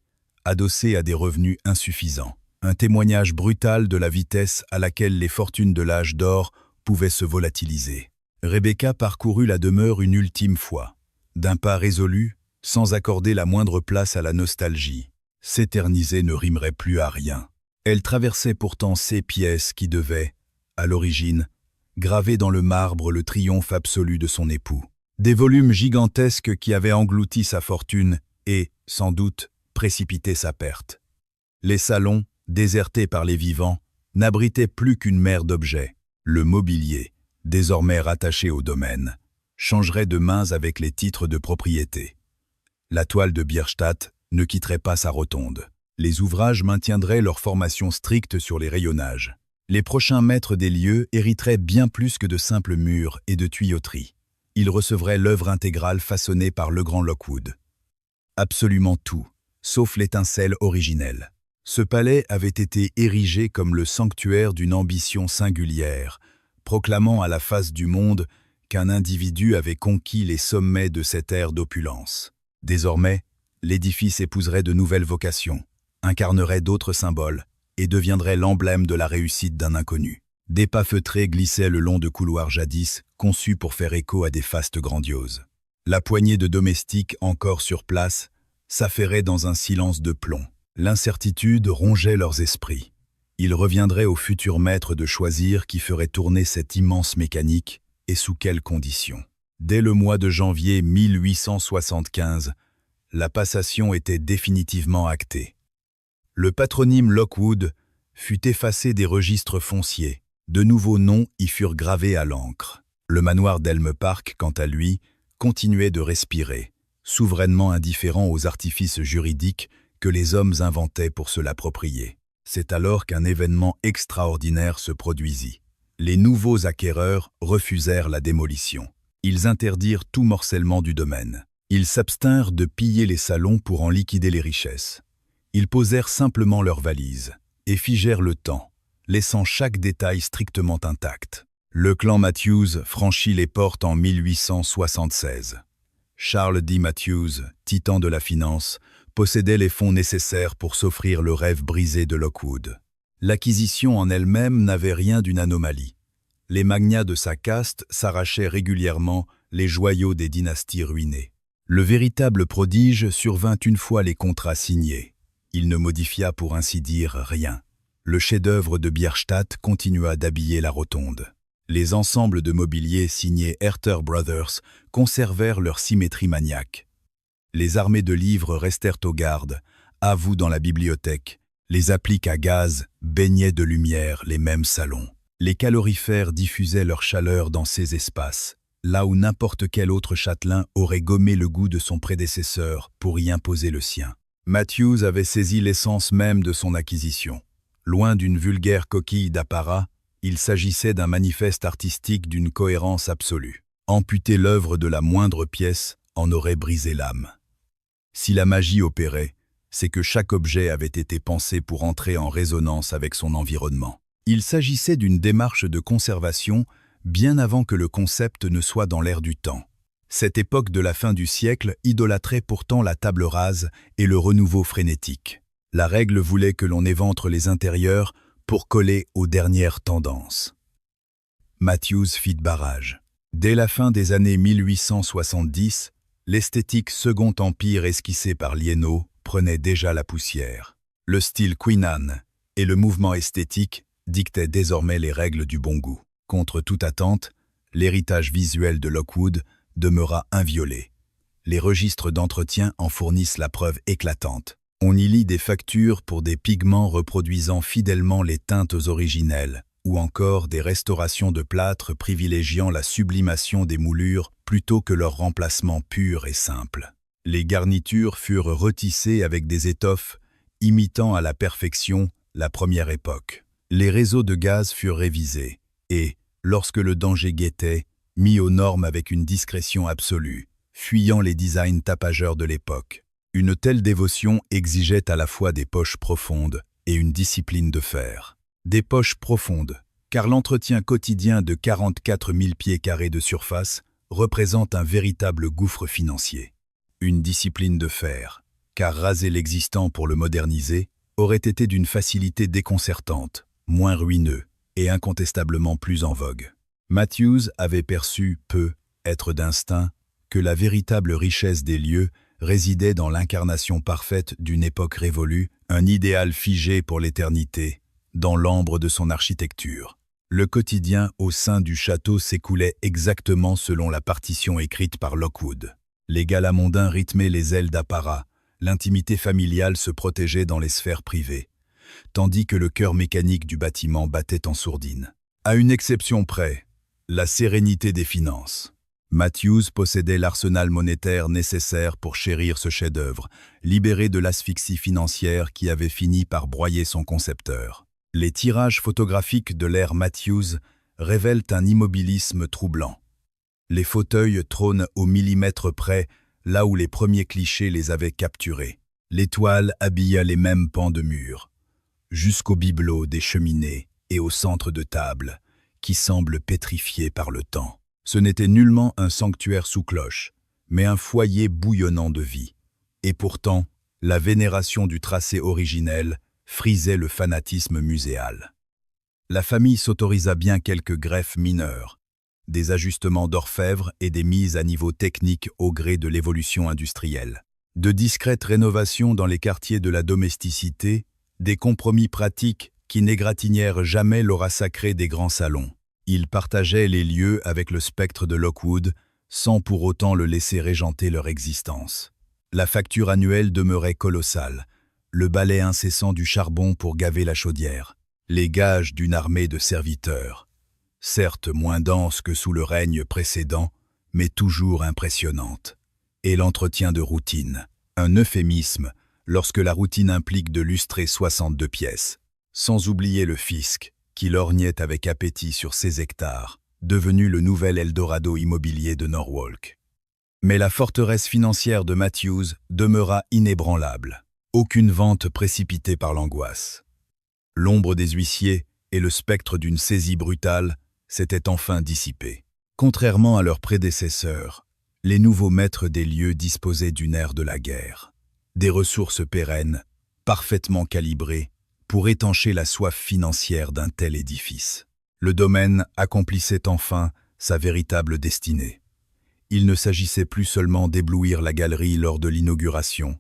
adossée à des revenus insuffisants. Un témoignage brutal de la vitesse à laquelle les fortunes de l'âge d'or pouvaient se volatiliser. Rebecca parcourut la demeure une ultime fois, d'un pas résolu, sans accorder la moindre place à la nostalgie. S'éterniser ne rimerait plus à rien. Elle traversait pourtant ces pièces qui devaient, à l'origine, graver dans le marbre le triomphe absolu de son époux. Des volumes gigantesques qui avaient englouti sa fortune et, sans doute, précipité sa perte. Les salons, désertés par les vivants, n'abritaient plus qu'une mer d'objets. Le mobilier, désormais rattaché au domaine, changerait de mains avec les titres de propriété. La toile de Bierstadt ne quitterait pas sa rotonde. Les ouvrages maintiendraient leur formation stricte sur les rayonnages. Les prochains maîtres des lieux hériteraient bien plus que de simples murs et de tuyauteries. Ils recevraient l'œuvre intégrale façonnée par le grand Lockwood. Absolument tout, sauf l'étincelle originelle. Ce palais avait été érigé comme le sanctuaire d'une ambition singulière, proclamant à la face du monde qu'un individu avait conquis les sommets de cette ère d'opulence. Désormais, l'édifice épouserait de nouvelles vocations. incarnerait d'autres symboles et deviendrait l'emblème de la réussite d'un inconnu. Des pas feutrés glissaient le long de couloirs jadis, conçus pour faire écho à des fastes grandioses. La poignée de domestiques encore sur place s'affairait dans un silence de plomb. L'incertitude rongeait leurs esprits. Il reviendrait au futur maître de choisir qui ferait tourner cette immense mécanique et sous quelles conditions. Dès le mois de janvier 1875, la passation était définitivement actée. Le patronyme Lockwood fut effacé des registres fonciers. De nouveaux noms y furent gravés à l'encre. Le manoir d'Elm Park, quant à lui, continuait de respirer, souverainement indifférent aux artifices juridiques que les hommes inventaient pour se l'approprier. C'est alors qu'un événement extraordinaire se produisit. Les nouveaux acquéreurs refusèrent la démolition. Ils interdirent tout morcellement du domaine. Ils s'abstinrent de piller les salons pour en liquider les richesses. Ils posèrent simplement leurs valises et figèrent le temps, laissant chaque détail strictement intact. Le clan Matthews franchit les portes en 1876. Charles D. Matthews, titan de la finance, possédait les fonds nécessaires pour s'offrir le rêve brisé de Lockwood. L'acquisition en elle-même n'avait rien d'une anomalie. Les magnats de sa caste s'arrachaient régulièrement les joyaux des dynasties ruinées. Le véritable prodige survint une fois les contrats signés. Il ne modifia pour ainsi dire rien. Le chef-d'œuvre de Bierstadt continua d'habiller la rotonde. Les ensembles de mobilier signés Herter Brothers conservèrent leur symétrie maniaque. Les armées de livres restèrent aux gardes, avouent dans la bibliothèque. Les appliques à gaz baignaient de lumière les mêmes salons. Les calorifères diffusaient leur chaleur dans ces espaces, là où n'importe quel autre châtelain aurait gommé le goût de son prédécesseur pour y imposer le sien. Matthews avait saisi l'essence même de son acquisition. Loin d'une vulgaire coquille d'apparat, il s'agissait d'un manifeste artistique d'une cohérence absolue. Amputer l'œuvre de la moindre pièce en aurait brisé l'âme. Si la magie opérait, c'est que chaque objet avait été pensé pour entrer en résonance avec son environnement. Il s'agissait d'une démarche de conservation bien avant que le concept ne soit dans l'air du temps. Cette époque de la fin du siècle idolâtrait pourtant la table rase et le renouveau frénétique. La règle voulait que l'on éventre les intérieurs pour coller aux dernières tendances. Matthews fit barrage. Dès la fin des années 1870, l'esthétique Second Empire esquissée par Liénot prenait déjà la poussière. Le style Queen Anne et le mouvement esthétique dictaient désormais les règles du bon goût. Contre toute attente, l'héritage visuel de Lockwood demeura inviolé. Les registres d'entretien en fournissent la preuve éclatante. On y lit des factures pour des pigments reproduisant fidèlement les teintes originelles, ou encore des restaurations de plâtre privilégiant la sublimation des moulures plutôt que leur remplacement pur et simple. Les garnitures furent retissées avec des étoffes imitant à la perfection la première époque. Les réseaux de gaz furent révisés et, lorsque le danger guettait, mis aux normes avec une discrétion absolue, fuyant les designs tapageurs de l'époque. Une telle dévotion exigeait à la fois des poches profondes et une discipline de fer. Des poches profondes, car l'entretien quotidien de 44 000 pieds carrés de surface représente un véritable gouffre financier. Une discipline de fer, car raser l'existant pour le moderniser aurait été d'une facilité déconcertante, moins ruineux et incontestablement plus en vogue. Matthews avait perçu peu, être d'instinct, que la véritable richesse des lieux résidait dans l'incarnation parfaite d'une époque révolue, un idéal figé pour l'éternité, dans l'ambre de son architecture. Le quotidien au sein du château s'écoulait exactement selon la partition écrite par Lockwood. Les galas mondains rythmaient les ailes d'apparat, l'intimité familiale se protégeait dans les sphères privées, tandis que le cœur mécanique du bâtiment battait en sourdine. À une exception près, la sérénité des finances. Matthews possédait l'arsenal monétaire nécessaire pour chérir ce chef-d'œuvre, libéré de l'asphyxie financière qui avait fini par broyer son concepteur. Les tirages photographiques de l'ère Matthews révèlent un immobilisme troublant. Les fauteuils trônent au millimètre près, là où les premiers clichés les avaient capturés. L'étoile habilla les mêmes pans de murs, jusqu'aux bibelots des cheminées et au centre de table, qui semblent pétrifiés par le temps. Ce n'était nullement un sanctuaire sous cloche, mais un foyer bouillonnant de vie. Et pourtant, La vénération du tracé originel frisait le fanatisme muséal. La famille s'autorisa bien quelques greffes mineures, des ajustements d'orfèvre et des mises à niveau technique au gré de l'évolution industrielle. De discrètes rénovations dans les quartiers de la domesticité, des compromis pratiques qui n'égratignèrent jamais l'aura sacrée des grands salons. Ils partageaient les lieux avec le spectre de Lockwood, sans pour autant le laisser régenter leur existence. La facture annuelle demeurait colossale, le balai incessant du charbon pour gaver la chaudière, les gages d'une armée de serviteurs, certes moins dense que sous le règne précédent, mais toujours impressionnante. Et l'entretien de routine, un euphémisme lorsque la routine implique de lustrer 62 pièces, sans oublier le fisc, qui lorgnait avec appétit sur ses hectares, devenu le nouvel Eldorado immobilier de Norwalk. Mais la forteresse financière de Matthews demeura inébranlable, aucune vente précipitée par l'angoisse. L'ombre des huissiers et le spectre d'une saisie brutale s'étaient enfin dissipés. Contrairement à leurs prédécesseurs, les nouveaux maîtres des lieux disposaient du nerf de la guerre, des ressources pérennes, parfaitement calibrées, pour étancher la soif financière d'un tel édifice. Le domaine accomplissait enfin sa véritable destinée. Il ne s'agissait plus seulement d'éblouir la galerie lors de l'inauguration,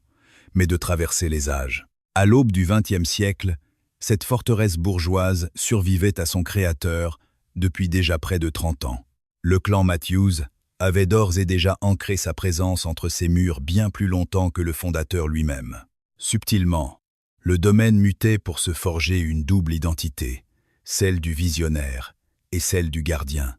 mais de traverser les âges. À l'aube du XXe siècle, cette forteresse bourgeoise survivait à son créateur depuis déjà près de 30 ans. Le clan Matthews avait d'ores et déjà ancré sa présence entre ses murs bien plus longtemps que le fondateur lui-même. Subtilement, le domaine mutait pour se forger une double identité, celle du visionnaire et celle du gardien,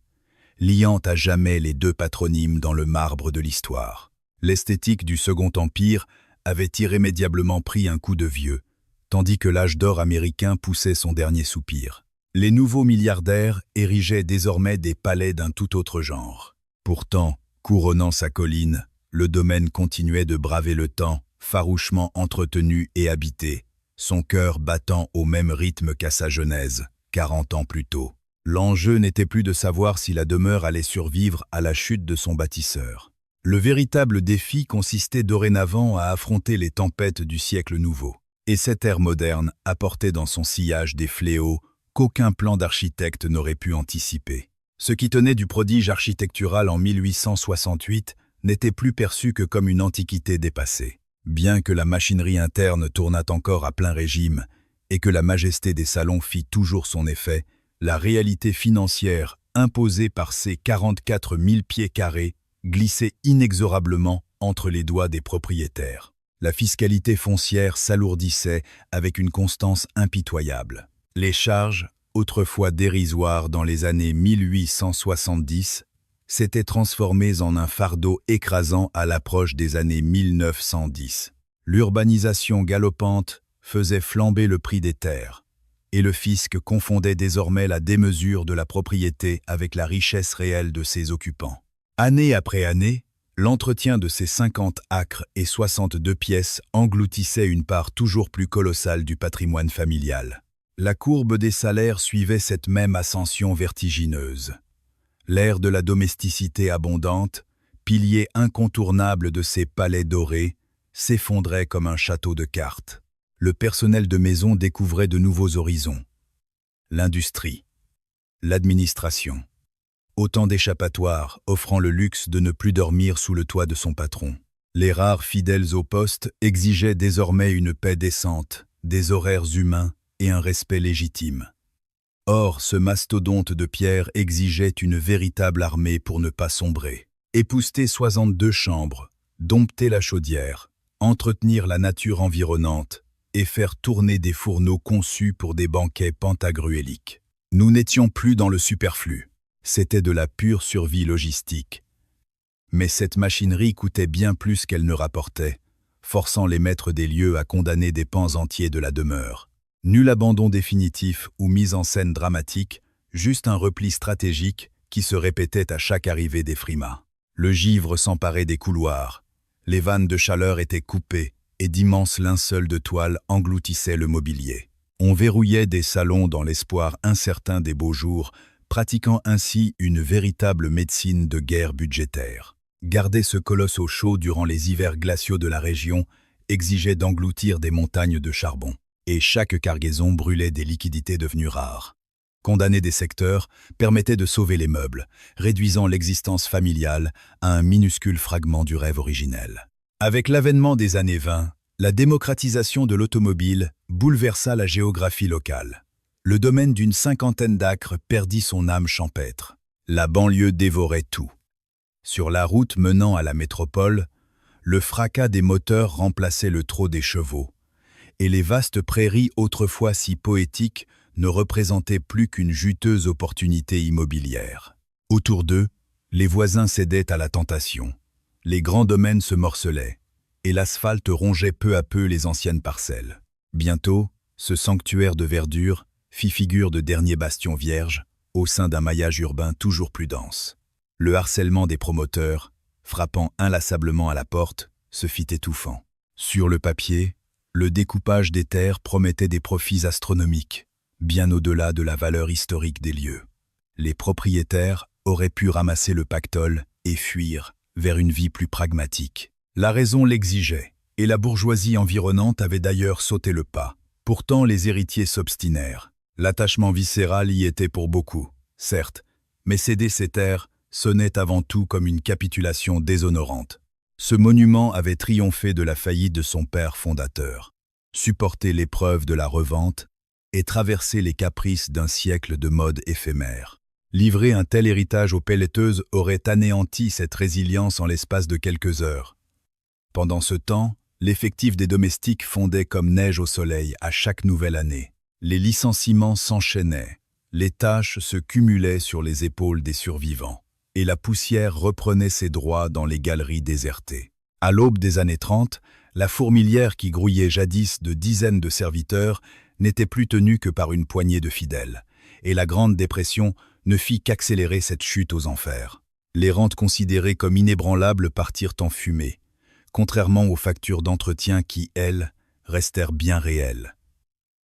liant à jamais les deux patronymes dans le marbre de l'histoire. L'esthétique du Second Empire avait irrémédiablement pris un coup de vieux, tandis que l'âge d'or américain poussait son dernier soupir. Les nouveaux milliardaires érigeaient désormais des palais d'un tout autre genre. Pourtant, couronnant sa colline, le domaine continuait de braver le temps, farouchement entretenu et habité, son cœur battant au même rythme qu'à sa genèse, 40 ans plus tôt. L'enjeu n'était plus de savoir si la demeure allait survivre à la chute de son bâtisseur. Le véritable défi consistait dorénavant à affronter les tempêtes du siècle nouveau. Et cette ère moderne apportait dans son sillage des fléaux qu'aucun plan d'architecte n'aurait pu anticiper. Ce qui tenait du prodige architectural en 1868 n'était plus perçu que comme une antiquité dépassée. Bien que la machinerie interne tournât encore à plein régime et que la majesté des salons fit toujours son effet, la réalité financière imposée par ces 44 000 pieds carrés glissait inexorablement entre les doigts des propriétaires. La fiscalité foncière s'alourdissait avec une constance impitoyable. Les charges, autrefois dérisoires dans les années 1870, s'étaient transformées en un fardeau écrasant à l'approche des années 1910. L'urbanisation galopante faisait flamber le prix des terres, et le fisc confondait désormais la démesure de la propriété avec la richesse réelle de ses occupants. Année après année, l'entretien de ces 50 acres et 62 pièces engloutissait une part toujours plus colossale du patrimoine familial. La courbe des salaires suivait cette même ascension vertigineuse. L'ère de la domesticité abondante, pilier incontournable de ces palais dorés, s'effondrait comme un château de cartes. Le personnel de maison découvrait de nouveaux horizons. L'industrie, l'administration. Autant d'échappatoires offrant le luxe de ne plus dormir sous le toit de son patron. Les rares fidèles au poste exigeaient désormais une paix décente, des horaires humains et un respect légitime. Or, ce mastodonte de pierre exigeait une véritable armée pour ne pas sombrer. Épousseter 62 chambres, dompter la chaudière, entretenir la nature environnante et faire tourner des fourneaux conçus pour des banquets pantagruéliques. Nous n'étions plus dans le superflu. C'était de la pure survie logistique. Mais cette machinerie coûtait bien plus qu'elle ne rapportait, forçant les maîtres des lieux à condamner des pans entiers de la demeure. Nul abandon définitif ou mise en scène dramatique, juste un repli stratégique qui se répétait à chaque arrivée des frimas. Le givre s'emparait des couloirs, les vannes de chaleur étaient coupées et d'immenses linceuls de toile engloutissaient le mobilier. On verrouillait des salons dans l'espoir incertain des beaux jours, pratiquant ainsi une véritable médecine de guerre budgétaire. Garder ce colosse au chaud durant les hivers glaciaux de la région exigeait d'engloutir des montagnes de charbon, et chaque cargaison brûlait des liquidités devenues rares. Condamner des secteurs permettait de sauver les meubles, réduisant l'existence familiale à un minuscule fragment du rêve originel. Avec l'avènement des années 20, la démocratisation de l'automobile bouleversa la géographie locale. Le domaine d'une cinquantaine d'acres perdit son âme champêtre. La banlieue dévorait tout. Sur la route menant à la métropole, le fracas des moteurs remplaçait le trot des chevaux, et les vastes prairies autrefois si poétiques ne représentaient plus qu'une juteuse opportunité immobilière. Autour d'eux, les voisins cédaient à la tentation. Les grands domaines se morcelaient, et l'asphalte rongeait peu à peu les anciennes parcelles. Bientôt, ce sanctuaire de verdure fit figure de dernier bastion vierge au sein d'un maillage urbain toujours plus dense. Le harcèlement des promoteurs, frappant inlassablement à la porte, se fit étouffant. Sur le papier, le découpage des terres promettait des profits astronomiques, bien au-delà de la valeur historique des lieux. Les propriétaires auraient pu ramasser le pactole et fuir vers une vie plus pragmatique. La raison l'exigeait, et la bourgeoisie environnante avait d'ailleurs sauté le pas. Pourtant, les héritiers s'obstinèrent. L'attachement viscéral y était pour beaucoup, certes, mais céder ces terres sonnait avant tout comme une capitulation déshonorante. Ce monument avait triomphé de la faillite de son père fondateur, supporté l'épreuve de la revente et traversé les caprices d'un siècle de mode éphémère. Livrer un tel héritage aux pelleteuses aurait anéanti cette résilience en l'espace de quelques heures. Pendant ce temps, l'effectif des domestiques fondait comme neige au soleil à chaque nouvelle année. Les licenciements s'enchaînaient, les tâches se cumulaient sur les épaules des survivants, et la poussière reprenait ses droits dans les galeries désertées. À l'aube des années 30, la fourmilière qui grouillait jadis de dizaines de serviteurs n'était plus tenue que par une poignée de fidèles, et la Grande Dépression ne fit qu'accélérer cette chute aux enfers. Les rentes considérées comme inébranlables partirent en fumée, contrairement aux factures d'entretien qui, elles, restèrent bien réelles.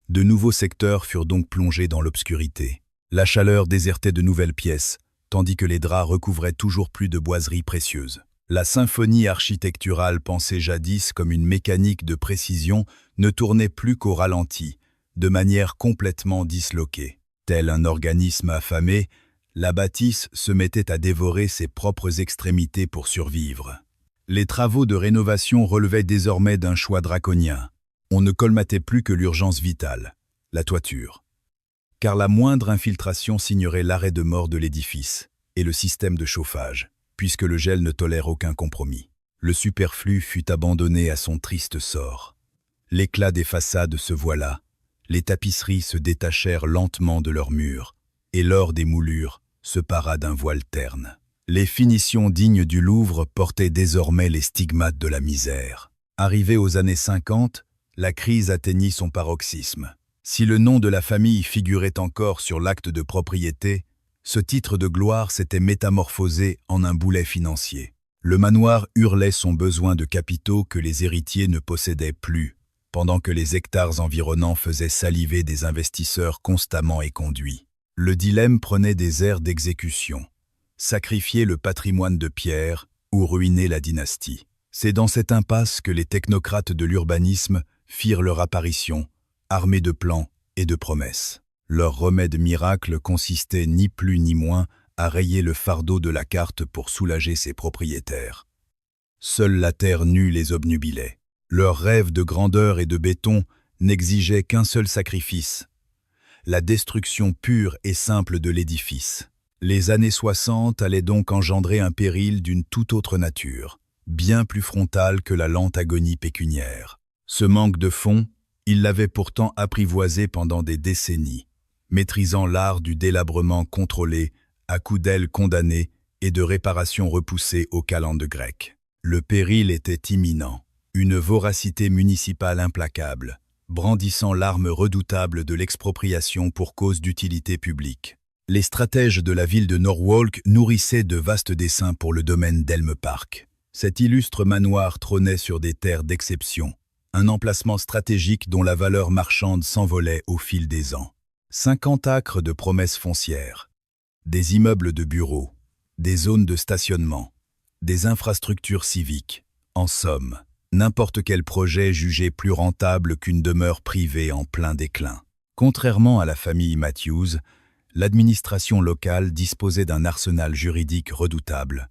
De nouveaux secteurs furent donc plongés dans l'obscurité. La chaleur désertait de nouvelles pièces, tandis que les draps recouvraient toujours plus de boiseries précieuses. La symphonie architecturale pensée jadis comme une mécanique de précision ne tournait plus qu'au ralenti, de manière complètement disloquée. Tel un organisme affamé, la bâtisse se mettait à dévorer ses propres extrémités pour survivre. Les travaux de rénovation relevaient désormais d'un choix draconien. On ne colmatait plus que l'urgence vitale, la toiture. Car la moindre infiltration signerait l'arrêt de mort de l'édifice et le système de chauffage, puisque le gel ne tolère aucun compromis. Le superflu fut abandonné à son triste sort. L'éclat des façades se voila, les tapisseries se détachèrent lentement de leurs murs, et l'or des moulures se para d'un voile terne. Les finitions dignes du Louvre portaient désormais les stigmates de la misère. Arrivé aux années 50, la crise atteignit son paroxysme. Si le nom de la famille figurait encore sur l'acte de propriété, ce titre de gloire s'était métamorphosé en un boulet financier. Le manoir hurlait son besoin de capitaux que les héritiers ne possédaient plus, pendant que les hectares environnants faisaient saliver des investisseurs constamment éconduits. Le dilemme prenait des airs d'exécution. Sacrifier le patrimoine de Pierre ou ruiner la dynastie. C'est dans cette impasse que les technocrates de l'urbanisme firent leur apparition, armés de plans et de promesses. Leur remède miracle consistait ni plus ni moins à rayer le fardeau de la carte pour soulager ses propriétaires. Seule la terre nue les obnubilait. Leur rêve de grandeur et de béton n'exigeait qu'un seul sacrifice, la destruction pure et simple de l'édifice. Les années 60 allaient donc engendrer un péril d'une toute autre nature, bien plus frontal que la lente agonie pécuniaire. Ce manque de fonds, il l'avait pourtant apprivoisé pendant des décennies, maîtrisant l'art du délabrement contrôlé, à coups d'ailes condamnées et de réparation repoussée aux calendes grecques. Le péril était imminent, une voracité municipale implacable, brandissant l'arme redoutable de l'expropriation pour cause d'utilité publique. Les stratèges de la ville de Norwalk nourrissaient de vastes desseins pour le domaine d'Elm Park. Cet illustre manoir trônait sur des terres d'exception, un emplacement stratégique dont la valeur marchande s'envolait au fil des ans. 50 acres de promesses foncières, des immeubles de bureaux, des zones de stationnement, des infrastructures civiques, en somme, n'importe quel projet jugé plus rentable qu'une demeure privée en plein déclin. Contrairement à la famille Matthews, l'administration locale disposait d'un arsenal juridique redoutable,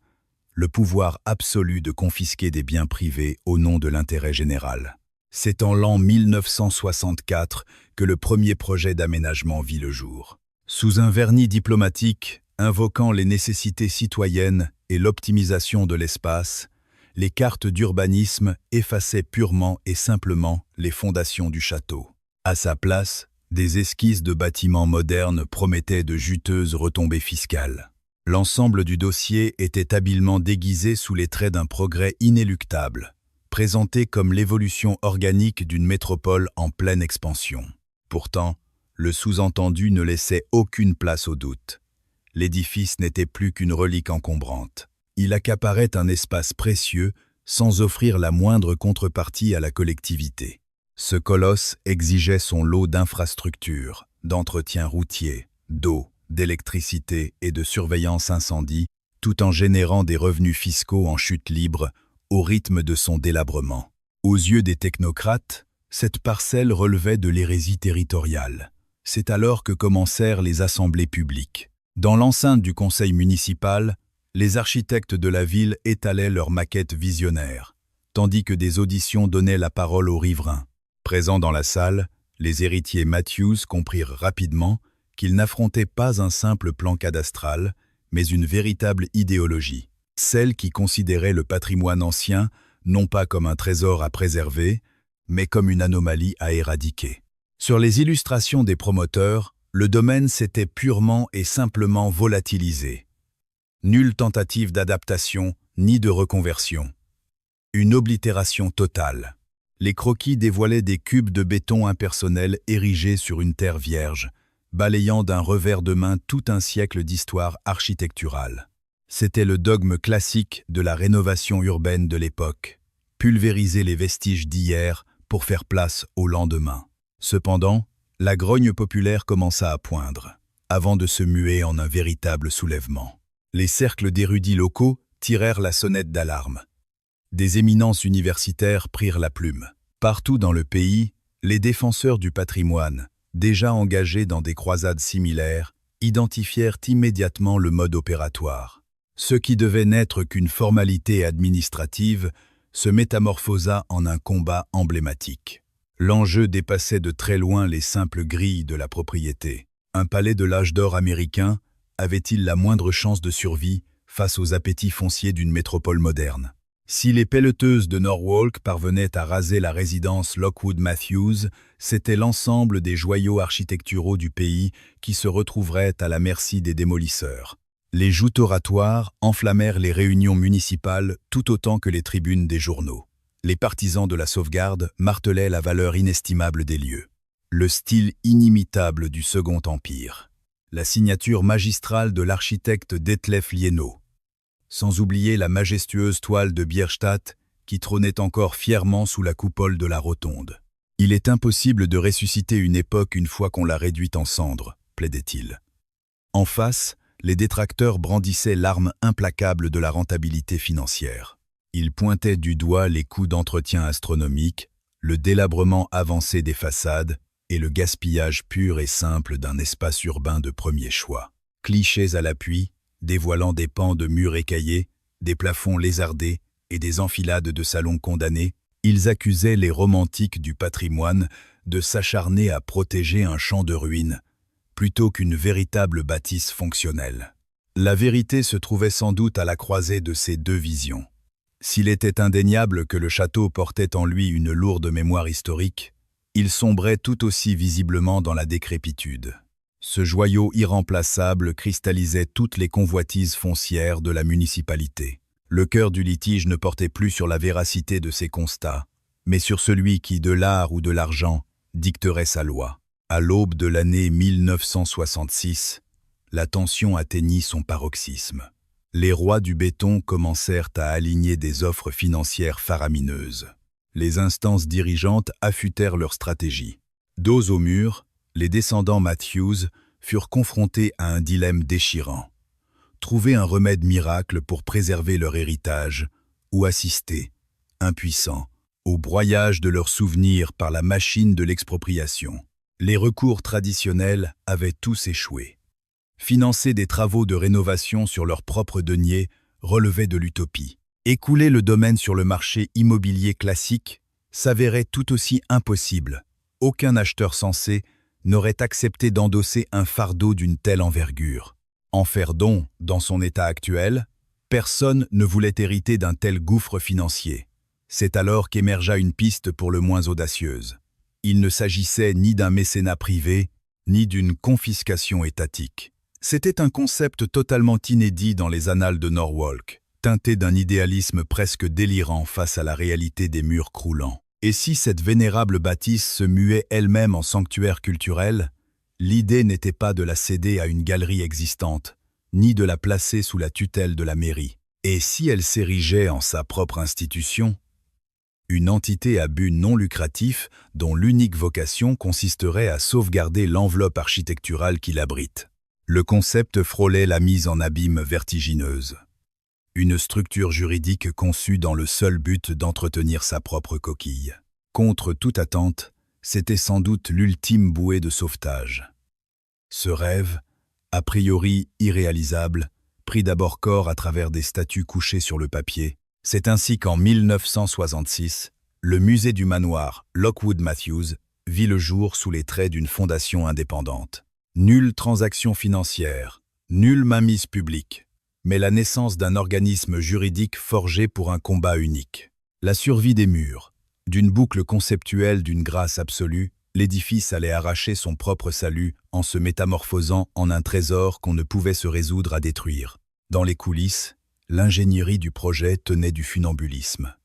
le pouvoir absolu de confisquer des biens privés au nom de l'intérêt général. C'est en l'an 1964 que le premier projet d'aménagement vit le jour. Sous un vernis diplomatique, invoquant les nécessités citoyennes et l'optimisation de l'espace, les cartes d'urbanisme effaçaient purement et simplement les fondations du château. À sa place, des esquisses de bâtiments modernes promettaient de juteuses retombées fiscales. L'ensemble du dossier était habilement déguisé sous les traits d'un progrès inéluctable, présenté comme l'évolution organique d'une métropole en pleine expansion. Pourtant, le sous-entendu ne laissait aucune place au doute. L'édifice n'était plus qu'une relique encombrante. Il accaparait un espace précieux sans offrir la moindre contrepartie à la collectivité. Ce colosse exigeait son lot d'infrastructures, d'entretien routier, d'eau, d'électricité et de surveillance incendie, tout en générant des revenus fiscaux en chute libre au rythme de son délabrement. Aux yeux des technocrates, cette parcelle relevait de l'hérésie territoriale. C'est alors que commencèrent les assemblées publiques. Dans l'enceinte du conseil municipal, les architectes de la ville étalaient leurs maquettes visionnaires, tandis que des auditions donnaient la parole aux riverains. Présents dans la salle, les héritiers Matthews comprirent rapidement qu'ils n'affrontaient pas un simple plan cadastral, mais une véritable idéologie, celle qui considérait le patrimoine ancien non pas comme un trésor à préserver, mais comme une anomalie à éradiquer. Sur les illustrations des promoteurs, le domaine s'était purement et simplement volatilisé. Nulle tentative d'adaptation ni de reconversion. Une oblitération totale. Les croquis dévoilaient des cubes de béton impersonnels érigés sur une terre vierge, balayant d'un revers de main tout un siècle d'histoire architecturale. C'était le dogme classique de la rénovation urbaine de l'époque, pulvériser les vestiges d'hier pour faire place au lendemain. Cependant, la grogne populaire commença à poindre, avant de se muer en un véritable soulèvement. Les cercles d'érudits locaux tirèrent la sonnette d'alarme. Des éminences universitaires prirent la plume. Partout dans le pays, les défenseurs du patrimoine, déjà engagés dans des croisades similaires, identifièrent immédiatement le mode opératoire. Ce qui devait n'être qu'une formalité administrative se métamorphosa en un combat emblématique. L'enjeu dépassait de très loin les simples grilles de la propriété. Un palais de l'âge d'or américain avait-il la moindre chance de survie face aux appétits fonciers d'une métropole moderne? Si les pelleteuses de Norwalk parvenaient à raser la résidence Lockwood Matthews, c'était l'ensemble des joyaux architecturaux du pays qui se retrouveraient à la merci des démolisseurs. Les joutes oratoires enflammèrent les réunions municipales tout autant que les tribunes des journaux. Les partisans de la sauvegarde martelaient la valeur inestimable des lieux. Le style inimitable du Second Empire. La signature magistrale de l'architecte Detlef Lienau. Sans oublier la majestueuse toile de Bierstadt qui trônait encore fièrement sous la coupole de la rotonde. Il est impossible de ressusciter une époque une fois qu'on l'a réduite en cendres, plaidait-il. En face, les détracteurs brandissaient l'arme implacable de la rentabilité financière. Ils pointaient du doigt les coûts d'entretien astronomiques, le délabrement avancé des façades et le gaspillage pur et simple d'un espace urbain de premier choix. Clichés à l'appui, dévoilant des pans de murs écaillés, des plafonds lézardés et des enfilades de salons condamnés, ils accusaient les romantiques du patrimoine de s'acharner à protéger un champ de ruines, plutôt qu'une véritable bâtisse fonctionnelle. La vérité se trouvait sans doute à la croisée de ces deux visions. S'il était indéniable que le château portait en lui une lourde mémoire historique, il sombrait tout aussi visiblement dans la décrépitude. Ce joyau irremplaçable cristallisait toutes les convoitises foncières de la municipalité. Le cœur du litige ne portait plus sur la véracité de ses constats, mais sur celui qui, de l'art ou de l'argent, dicterait sa loi. À l'aube de l'année 1966, la tension atteignit son paroxysme. Les rois du béton commencèrent à aligner des offres financières faramineuses. Les instances dirigeantes affûtèrent leur stratégie. Dos au mur, les descendants Matthews furent confrontés à un dilemme déchirant. Trouver un remède miracle pour préserver leur héritage ou assister, impuissants, au broyage de leurs souvenirs par la machine de l'expropriation. Les recours traditionnels avaient tous échoué. Financer des travaux de rénovation sur leurs propres deniers relevait de l'utopie. Écouler le domaine sur le marché immobilier classique s'avérait tout aussi impossible. Aucun acheteur sensé n'aurait accepté d'endosser un fardeau d'une telle envergure. En faire don, dans son état actuel, personne ne voulait hériter d'un tel gouffre financier. C'est alors qu'émergea une piste pour le moins audacieuse. Il ne s'agissait ni d'un mécénat privé, ni d'une confiscation étatique. C'était un concept totalement inédit dans les annales de Norwalk, teinté d'un idéalisme presque délirant face à la réalité des murs croulants. Et si cette vénérable bâtisse se muait elle-même en sanctuaire culturel, l'idée n'était pas de la céder à une galerie existante, ni de la placer sous la tutelle de la mairie. Et si elle s'érigeait en sa propre institution, une entité à but non lucratif dont l'unique vocation consisterait à sauvegarder l'enveloppe architecturale qui l'abrite. Le concept frôlait la mise en abîme vertigineuse. Une structure juridique conçue dans le seul but d'entretenir sa propre coquille. Contre toute attente, c'était sans doute l'ultime bouée de sauvetage. Ce rêve, a priori irréalisable, prit d'abord corps à travers des statues couchées sur le papier. C'est ainsi qu'en 1966, le musée du manoir Lockwood Matthews vit le jour sous les traits d'une fondation indépendante. Nulle transaction financière, nulle mainmise publique, mais la naissance d'un organisme juridique forgé pour un combat unique. La survie des murs, d'une boucle conceptuelle d'une grâce absolue, l'édifice allait arracher son propre salut en se métamorphosant en un trésor qu'on ne pouvait se résoudre à détruire. Dans les coulisses, l'ingénierie du projet tenait du funambulisme.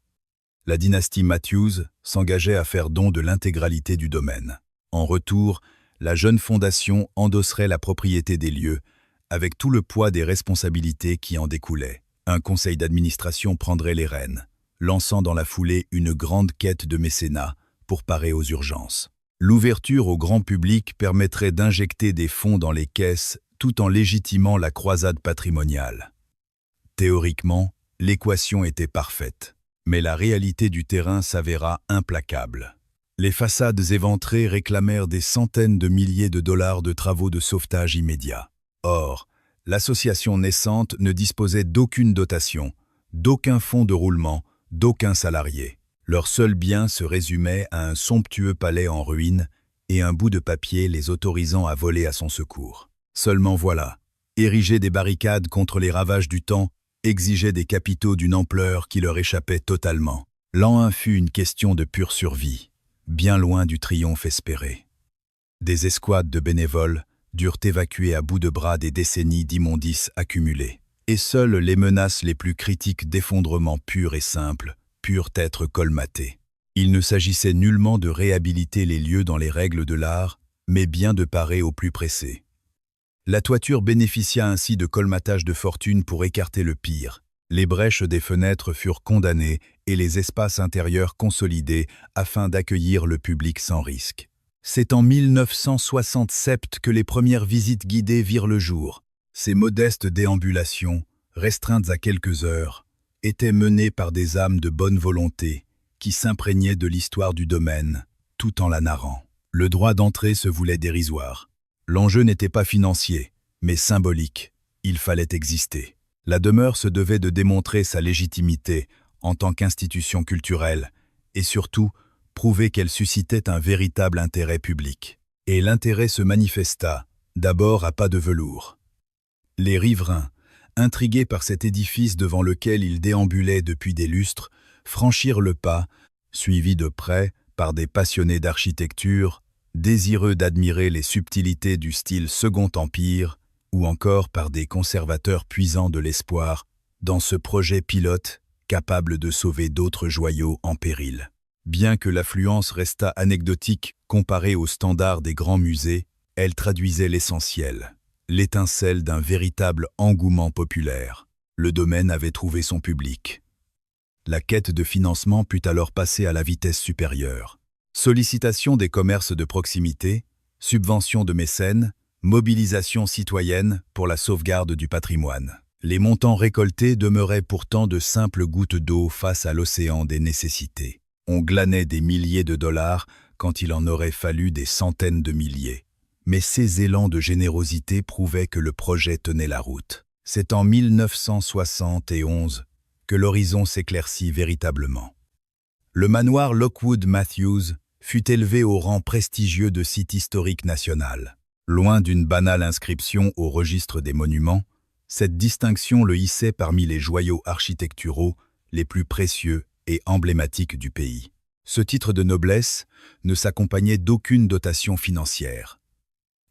La dynastie Matthews s'engageait à faire don de l'intégralité du domaine. En retour, la jeune fondation endosserait la propriété des lieux, avec tout le poids des responsabilités qui en découlaient. Un conseil d'administration prendrait les rênes, lançant dans la foulée une grande quête de mécénat pour parer aux urgences. L'ouverture au grand public permettrait d'injecter des fonds dans les caisses tout en légitimant la croisade patrimoniale. Théoriquement, l'équation était parfaite, mais la réalité du terrain s'avéra implacable. Les façades éventrées réclamèrent des centaines de milliers de dollars de travaux de sauvetage immédiats. Or, l'association naissante ne disposait d'aucune dotation, d'aucun fonds de roulement, d'aucun salarié. Leur seul bien se résumait à un somptueux palais en ruine et un bout de papier les autorisant à voler à son secours. Seulement voilà, ériger des barricades contre les ravages du temps exigeait des capitaux d'une ampleur qui leur échappait totalement. L'an 1 fut une question de pure survie, bien loin du triomphe espéré. Des escouades de bénévoles durent évacuer à bout de bras des décennies d'immondices accumulés. Et seules les menaces les plus critiques d'effondrement pur et simple purent être colmatées. Il ne s'agissait nullement de réhabiliter les lieux dans les règles de l'art, mais bien de parer au plus pressé. La toiture bénéficia ainsi de colmatage de fortune pour écarter le pire. Les brèches des fenêtres furent condamnées et les espaces intérieurs consolidés afin d'accueillir le public sans risque. C'est en 1967 que les premières visites guidées virent le jour. Ces modestes déambulations, restreintes à quelques heures, étaient menées par des âmes de bonne volonté qui s'imprégnaient de l'histoire du domaine, tout en la narrant. Le droit d'entrée se voulait dérisoire. L'enjeu n'était pas financier, mais symbolique. Il fallait exister. La demeure se devait de démontrer sa légitimité en tant qu'institution culturelle et surtout prouver qu'elle suscitait un véritable intérêt public. Et l'intérêt se manifesta, d'abord à pas de velours. Les riverains, intrigués par cet édifice devant lequel ils déambulaient depuis des lustres, franchirent le pas, suivis de près par des passionnés d'architecture, désireux d'admirer les subtilités du style Second Empire, ou encore par des conservateurs puisant de l'espoir dans ce projet pilote capable de sauver d'autres joyaux en péril. Bien que l'affluence restât anecdotique comparée aux standards des grands musées, elle traduisait l'essentiel, l'étincelle d'un véritable engouement populaire. Le domaine avait trouvé son public. La quête de financement put alors passer à la vitesse supérieure. Sollicitation des commerces de proximité, subvention de mécènes, mobilisation citoyenne pour la sauvegarde du patrimoine. Les montants récoltés demeuraient pourtant de simples gouttes d'eau face à l'océan des nécessités. On glanait des milliers de dollars quand il en aurait fallu des centaines de milliers. Mais ces élans de générosité prouvaient que le projet tenait la route. C'est en 1971 que l'horizon s'éclaircit véritablement. Le manoir Lockwood Matthews fut élevé au rang prestigieux de site historique national. Loin d'une banale inscription au registre des monuments, cette distinction le hissait parmi les joyaux architecturaux les plus précieux et emblématiques du pays. Ce titre de noblesse ne s'accompagnait d'aucune dotation financière.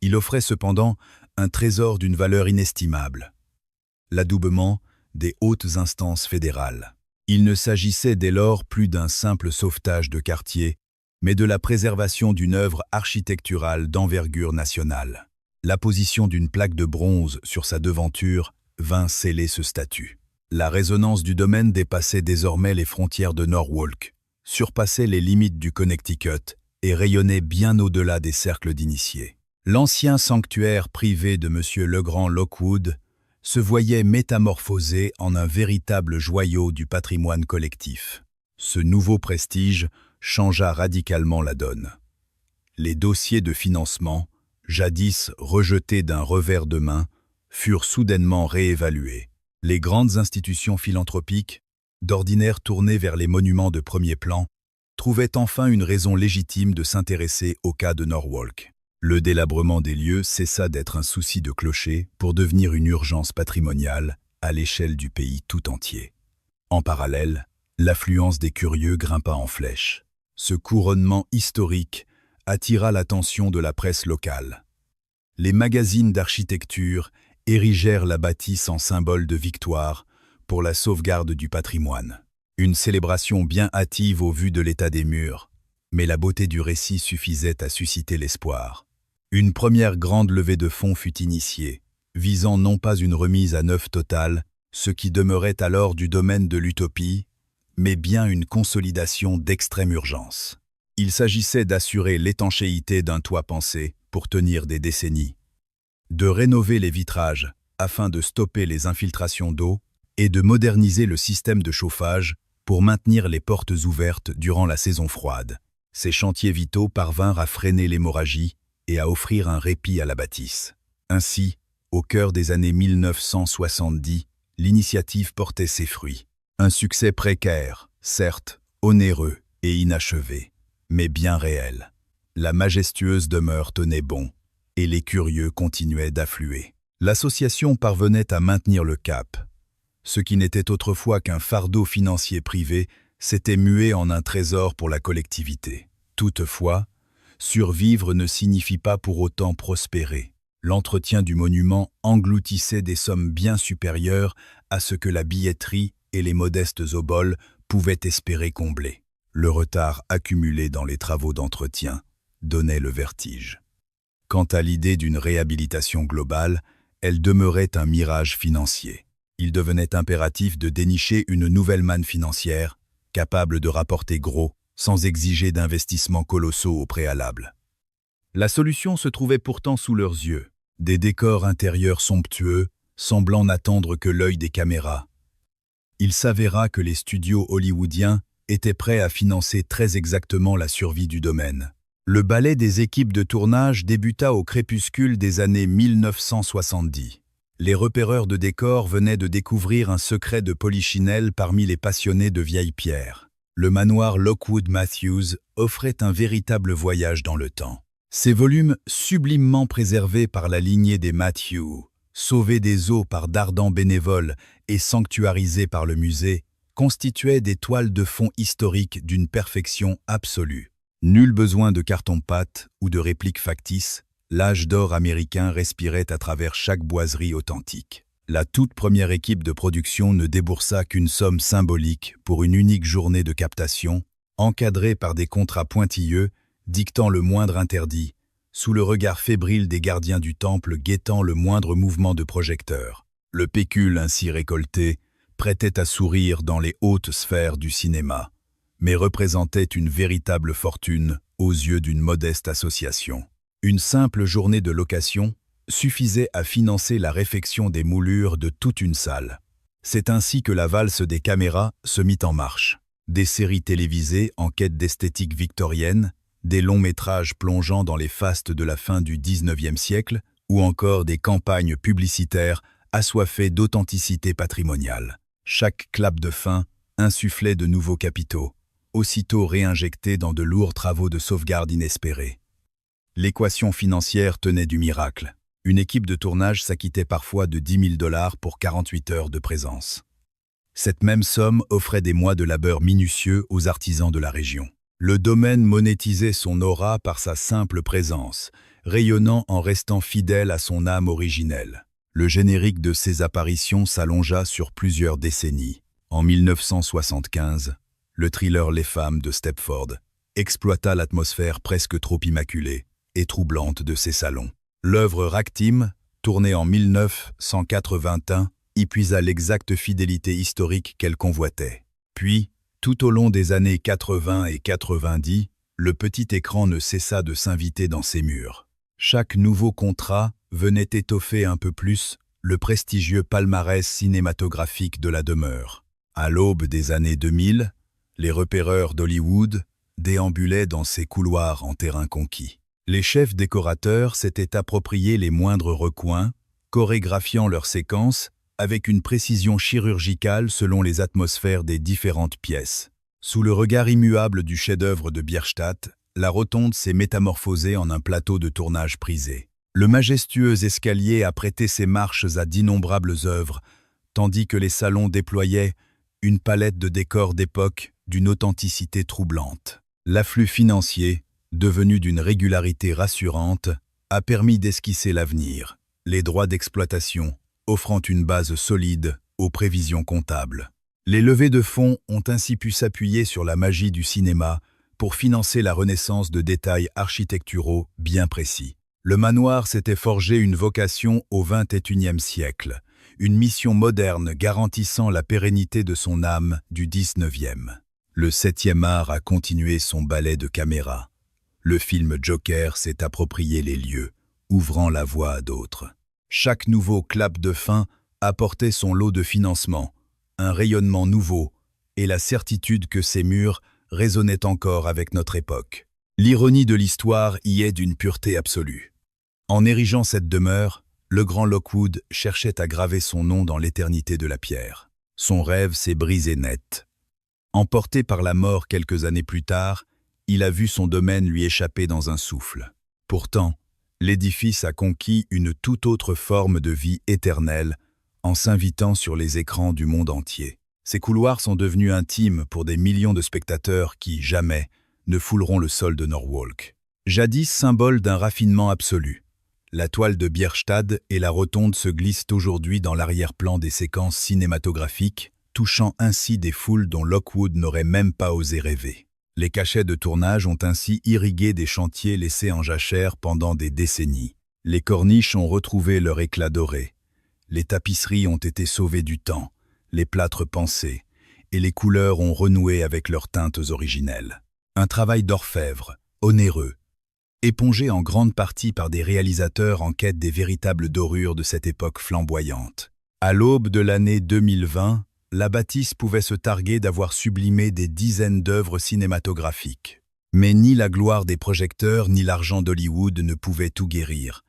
Il offrait cependant un trésor d'une valeur inestimable: l'adoubement des hautes instances fédérales. Il ne s'agissait dès lors plus d'un simple sauvetage de quartier, mais de la préservation d'une œuvre architecturale d'envergure nationale. L'apposition d'une plaque de bronze sur sa devanture vint sceller ce statut. La résonance du domaine dépassait désormais les frontières de Norwalk, surpassait les limites du Connecticut et rayonnait bien au-delà des cercles d'initiés. L'ancien sanctuaire privé de M. Legrand Lockwood se voyait métamorphosé en un véritable joyau du patrimoine collectif. Ce nouveau prestige changea radicalement la donne. Les dossiers de financement, jadis rejetés d'un revers de main, furent soudainement réévalués. Les grandes institutions philanthropiques, d'ordinaire tournées vers les monuments de premier plan, trouvaient enfin une raison légitime de s'intéresser au cas de Norwalk. Le délabrement des lieux cessa d'être un souci de clocher pour devenir une urgence patrimoniale à l'échelle du pays tout entier. En parallèle, l'affluence des curieux grimpa en flèche. Ce couronnement historique attira l'attention de la presse locale. Les magazines d'architecture érigèrent la bâtisse en symbole de victoire pour la sauvegarde du patrimoine. Une célébration bien hâtive au vu de l'état des murs, mais la beauté du récit suffisait à susciter l'espoir. Une première grande levée de fonds fut initiée, visant non pas une remise à neuf totale, ce qui demeurait alors du domaine de l'utopie, mais bien une consolidation d'extrême urgence. Il s'agissait d'assurer l'étanchéité d'un toit pensé pour tenir des décennies, de rénover les vitrages afin de stopper les infiltrations d'eau et de moderniser le système de chauffage pour maintenir les portes ouvertes durant la saison froide. Ces chantiers vitaux parvinrent à freiner l'hémorragie et à offrir un répit à la bâtisse. Ainsi, au cœur des années 1970, l'initiative portait ses fruits. Un succès précaire, certes, onéreux et inachevé, mais bien réel. La majestueuse demeure tenait bon, et les curieux continuaient d'affluer. L'association parvenait à maintenir le cap. Ce qui n'était autrefois qu'un fardeau financier privé s'était mué en un trésor pour la collectivité. Toutefois, survivre ne signifie pas pour autant prospérer. L'entretien du monument engloutissait des sommes bien supérieures à ce que la billetterie et les modestes oboles pouvaient espérer combler. Le retard accumulé dans les travaux d'entretien donnait le vertige. Quant à l'idée d'une réhabilitation globale, elle demeurait un mirage financier. Il devenait impératif de dénicher une nouvelle manne financière, capable de rapporter gros, sans exiger d'investissements colossaux au préalable. La solution se trouvait pourtant sous leurs yeux. Des décors intérieurs somptueux, semblant n'attendre que l'œil des caméras. Il s'avéra que les studios hollywoodiens étaient prêts à financer très exactement la survie du domaine. Le ballet des équipes de tournage débuta au crépuscule des années 1970. Les repéreurs de décors venaient de découvrir un secret de polichinelle parmi les passionnés de vieilles pierres. Le manoir Lockwood Matthews offrait un véritable voyage dans le temps. Ces volumes sublimement préservés par la lignée des Matthews, sauvés des eaux par d'ardents bénévoles et sanctuarisés par le musée, constituaient des toiles de fond historiques d'une perfection absolue. Nul besoin de carton-pâte ou de répliques factices, l'âge d'or américain respirait à travers chaque boiserie authentique. La toute première équipe de production ne déboursa qu'une somme symbolique pour une unique journée de captation, encadrée par des contrats pointilleux, dictant le moindre interdit, sous le regard fébrile des gardiens du temple guettant le moindre mouvement de projecteur. Le pécule ainsi récolté prêtait à sourire dans les hautes sphères du cinéma, mais représentait une véritable fortune aux yeux d'une modeste association. Une simple journée de location suffisait à financer la réfection des moulures de toute une salle. C'est ainsi que la valse des caméras se mit en marche. Des séries télévisées en quête d'esthétique victorienne, des longs métrages plongeant dans les fastes de la fin du XIXe siècle, ou encore des campagnes publicitaires assoiffées d'authenticité patrimoniale. Chaque clap de fin insufflait de nouveaux capitaux, aussitôt réinjectés dans de lourds travaux de sauvegarde inespérés. L'équation financière tenait du miracle. Une équipe de tournage s'acquittait parfois de 10 000 $ pour 48 heures de présence. Cette même somme offrait des mois de labeur minutieux aux artisans de la région. Le domaine monétisait son aura par sa simple présence, rayonnant en restant fidèle à son âme originelle. Le générique de ses apparitions s'allongea sur plusieurs décennies. En 1975, le thriller Les Femmes de Stepford exploita l'atmosphère presque trop immaculée et troublante de ses salons. L'œuvre Ragtime, tournée en 1981, y puisa l'exacte fidélité historique qu'elle convoitait. Puis, tout au long des années 80 et 90, le petit écran ne cessa de s'inviter dans ses murs. Chaque nouveau contrat venait étoffer un peu plus le prestigieux palmarès cinématographique de la demeure. À l'aube des années 2000, les repéreurs d'Hollywood déambulaient dans ces couloirs en terrain conquis. Les chefs décorateurs s'étaient appropriés les moindres recoins, chorégraphiant leurs séquences avec une précision chirurgicale selon les atmosphères des différentes pièces. Sous le regard immuable du chef-d'œuvre de Bierstadt, la rotonde s'est métamorphosée en un plateau de tournage prisé. Le majestueux escalier a prêté ses marches à d'innombrables œuvres, tandis que les salons déployaient une palette de décors d'époque d'une authenticité troublante. L'afflux financier, devenu d'une régularité rassurante, a permis d'esquisser l'avenir, les droits d'exploitation offrant une base solide aux prévisions comptables. Les levées de fonds ont ainsi pu s'appuyer sur la magie du cinéma pour financer la renaissance de détails architecturaux bien précis. Le manoir s'était forgé une vocation au XXIe siècle, une mission moderne garantissant la pérennité de son âme du XIXe. Le 7e art a continué son ballet de caméra. Le film Joker s'est approprié les lieux, ouvrant la voie à d'autres. Chaque nouveau clap de fin apportait son lot de financement, un rayonnement nouveau et la certitude que ces murs résonnaient encore avec notre époque. L'ironie de l'histoire y est d'une pureté absolue. En érigeant cette demeure, le grand Lockwood cherchait à graver son nom dans l'éternité de la pierre. Son rêve s'est brisé net. Emporté par la mort quelques années plus tard, il a vu son domaine lui échapper dans un souffle. Pourtant, l'édifice a conquis une toute autre forme de vie éternelle en s'invitant sur les écrans du monde entier. Ces couloirs sont devenus intimes pour des millions de spectateurs qui, jamais, ne fouleront le sol de Norwalk. Jadis symbole d'un raffinement absolu, la toile de Bierstadt et la rotonde se glissent aujourd'hui dans l'arrière-plan des séquences cinématographiques, touchant ainsi des foules dont Lockwood n'aurait même pas osé rêver. Les cachets de tournage ont ainsi irrigué des chantiers laissés en jachère pendant des décennies. Les corniches ont retrouvé leur éclat doré. Les tapisseries ont été sauvées du temps, les plâtres pansés, et les couleurs ont renoué avec leurs teintes originelles. Un travail d'orfèvre, onéreux, épongé en grande partie par des réalisateurs en quête des véritables dorures de cette époque flamboyante. À l'aube de l'année 2020, la bâtisse pouvait se targuer d'avoir sublimé des dizaines d'œuvres cinématographiques. Mais ni la gloire des projecteurs ni l'argent d'Hollywood ne pouvaient tout guérir.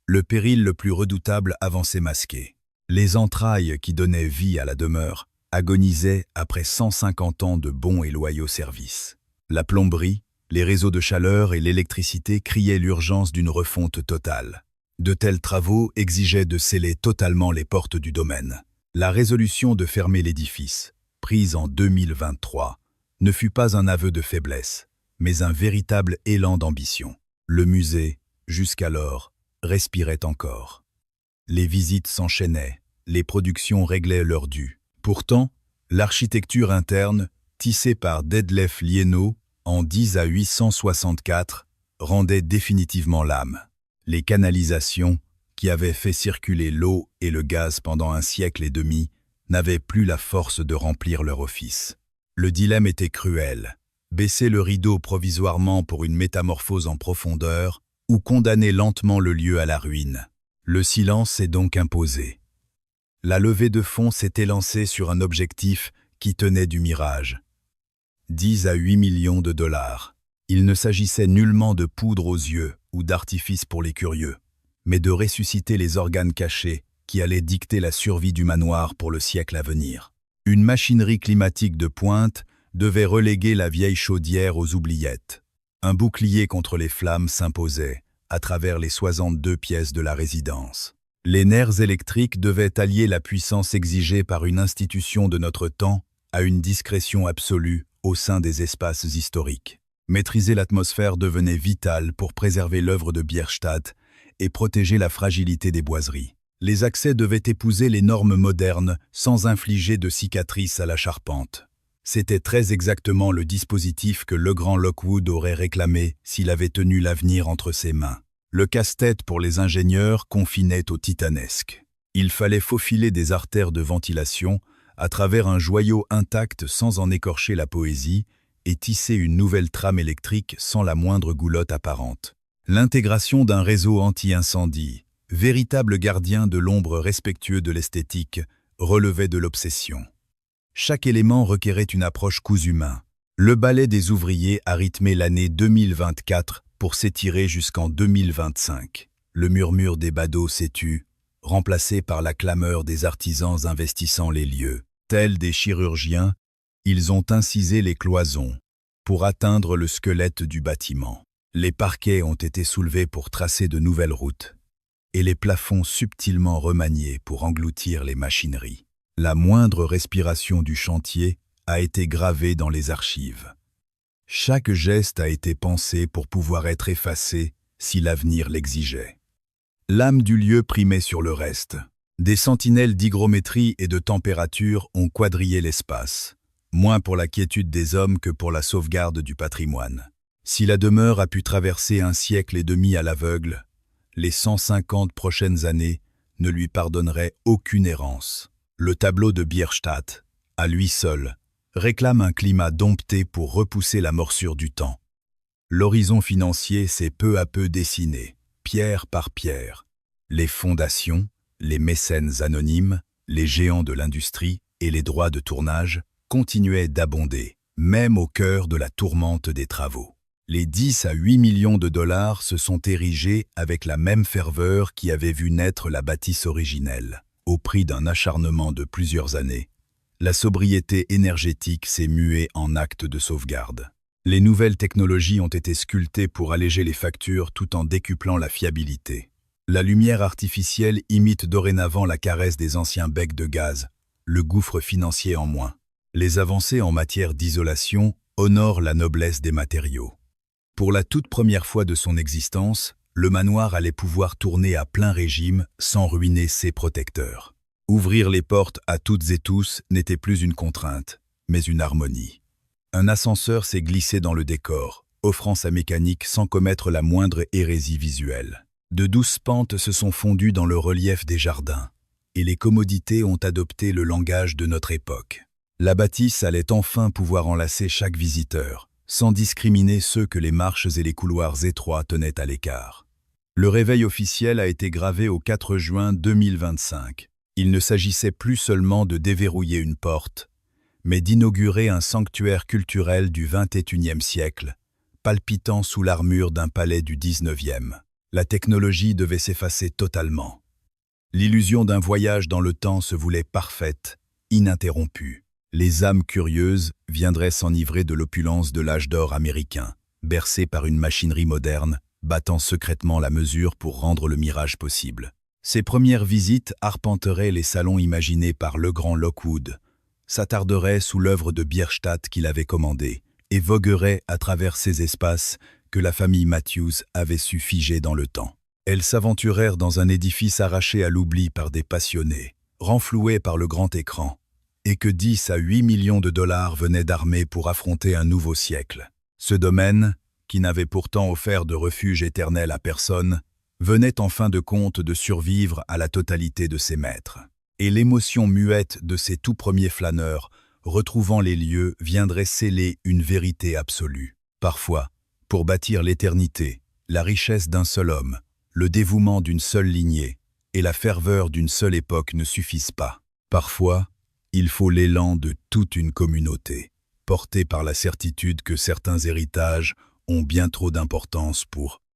Le péril le plus redoutable avançait masqué. Les entrailles qui donnaient vie à la demeure agonisaient après 150 ans de bons et loyaux services. La plomberie, les réseaux de chaleur et l'électricité criaient l'urgence d'une refonte totale. De tels travaux exigeaient de sceller totalement les portes du domaine. La résolution de fermer l'édifice, prise en 2023, ne fut pas un aveu de faiblesse, mais un véritable élan d'ambition. Le musée, jusqu'alors, respirait encore. Les visites s'enchaînaient, les productions réglaient leurs dus. Pourtant, l'architecture interne, tissée par Detlef Lienau en 10 à 864, rendait définitivement l'âme. Les canalisations, qui avaient fait circuler l'eau et le gaz pendant un siècle et demi, n'avaient plus la force de remplir leur office. Le dilemme était cruel. Baisser le rideau provisoirement pour une métamorphose en profondeur ou condamner lentement le lieu à la ruine. Le silence s'est donc imposé. La levée de fonds s'était lancée sur un objectif qui tenait du mirage. 10 à 8 millions de dollars. Il ne s'agissait nullement de poudre aux yeux ou d'artifice pour les curieux, mais de ressusciter les organes cachés qui allaient dicter la survie du manoir pour le siècle à venir. Une machinerie climatique de pointe devait reléguer la vieille chaudière aux oubliettes. Un bouclier contre les flammes s'imposait à travers les 62 pièces de la résidence. Les nerfs électriques devaient allier la puissance exigée par une institution de notre temps à une discrétion absolue au sein des espaces historiques. Maîtriser l'atmosphère devenait vital pour préserver l'œuvre de Bierstadt et protéger la fragilité des boiseries. Les accès devaient épouser les normes modernes sans infliger de cicatrices à la charpente. C'était très exactement le dispositif que le grand Lockwood aurait réclamé s'il avait tenu l'avenir entre ses mains. Le casse-tête pour les ingénieurs confinait au titanesque. Il fallait faufiler des artères de ventilation à travers un joyau intact sans en écorcher la poésie et tisser une nouvelle trame électrique sans la moindre goulotte apparente. L'intégration d'un réseau anti-incendie, véritable gardien de l'ombre respectueux de l'esthétique, relevait de l'obsession. Chaque élément requérait une approche cousu main. Le ballet des ouvriers a rythmé l'année 2024 pour s'étirer jusqu'en 2025. Le murmure des badauds s'est tu, remplacé par la clameur des artisans investissant les lieux. Tels des chirurgiens, ils ont incisé les cloisons pour atteindre le squelette du bâtiment. Les parquets ont été soulevés pour tracer de nouvelles routes et les plafonds subtilement remaniés pour engloutir les machineries. La moindre respiration du chantier a été gravée dans les archives. Chaque geste a été pensé pour pouvoir être effacé si l'avenir l'exigeait. L'âme du lieu primait sur le reste. Des sentinelles d'hygrométrie et de température ont quadrillé l'espace, moins pour la quiétude des hommes que pour la sauvegarde du patrimoine. Si la demeure a pu traverser un siècle et demi à l'aveugle, les 150 prochaines années ne lui pardonneraient aucune errance. Le tableau de Bierstadt, à lui seul, réclame un climat dompté pour repousser la morsure du temps. L'horizon financier s'est peu à peu dessiné, pierre par pierre. Les fondations, les mécènes anonymes, les géants de l'industrie et les droits de tournage continuaient d'abonder, même au cœur de la tourmente des travaux. Les 10 à 8 millions de dollars se sont érigés avec la même ferveur qui avait vu naître la bâtisse originelle. Au prix d'un acharnement de plusieurs années, la sobriété énergétique s'est muée en acte de sauvegarde. Les nouvelles technologies ont été sculptées pour alléger les factures tout en décuplant la fiabilité. La lumière artificielle imite dorénavant la caresse des anciens becs de gaz, le gouffre financier en moins. Les avancées en matière d'isolation honorent la noblesse des matériaux. Pour la toute première fois de son existence, le manoir allait pouvoir tourner à plein régime sans ruiner ses protecteurs. Ouvrir les portes à toutes et tous n'était plus une contrainte, mais une harmonie. Un ascenseur s'est glissé dans le décor, offrant sa mécanique sans commettre la moindre hérésie visuelle. De douces pentes se sont fondues dans le relief des jardins, et les commodités ont adopté le langage de notre époque. La bâtisse allait enfin pouvoir enlacer chaque visiteur, sans discriminer ceux que les marches et les couloirs étroits tenaient à l'écart. Le réveil officiel a été gravé au 4 juin 2025. Il ne s'agissait plus seulement de déverrouiller une porte, mais d'inaugurer un sanctuaire culturel du XXIe siècle, palpitant sous l'armure d'un palais du XIXe. La technologie devait s'effacer totalement. L'illusion d'un voyage dans le temps se voulait parfaite, ininterrompue. Les âmes curieuses viendraient s'enivrer de l'opulence de l'âge d'or américain, bercées par une machinerie moderne, battant secrètement la mesure pour rendre le mirage possible. Ses premières visites arpenteraient les salons imaginés par le grand Lockwood, s'attarderaient sous l'œuvre de Bierstadt qu'il avait commandée et vogueraient à travers ces espaces que la famille Matthews avait su figer dans le temps. Elles s'aventurèrent dans un édifice arraché à l'oubli par des passionnés, renfloué par le grand écran, et que 10 à 8 millions de dollars venaient d'armer pour affronter un nouveau siècle. Ce domaine, qui n'avait pourtant offert de refuge éternel à personne, venait en fin de compte de survivre à la totalité de ses maîtres. Et l'émotion muette de ces tout premiers flâneurs, retrouvant les lieux, viendrait sceller une vérité absolue. Parfois, pour bâtir l'éternité, la richesse d'un seul homme, le dévouement d'une seule lignée et la ferveur d'une seule époque ne suffisent pas. Parfois, il faut l'élan de toute une communauté. porté par la certitude que certains héritages ont bien trop d'importance pour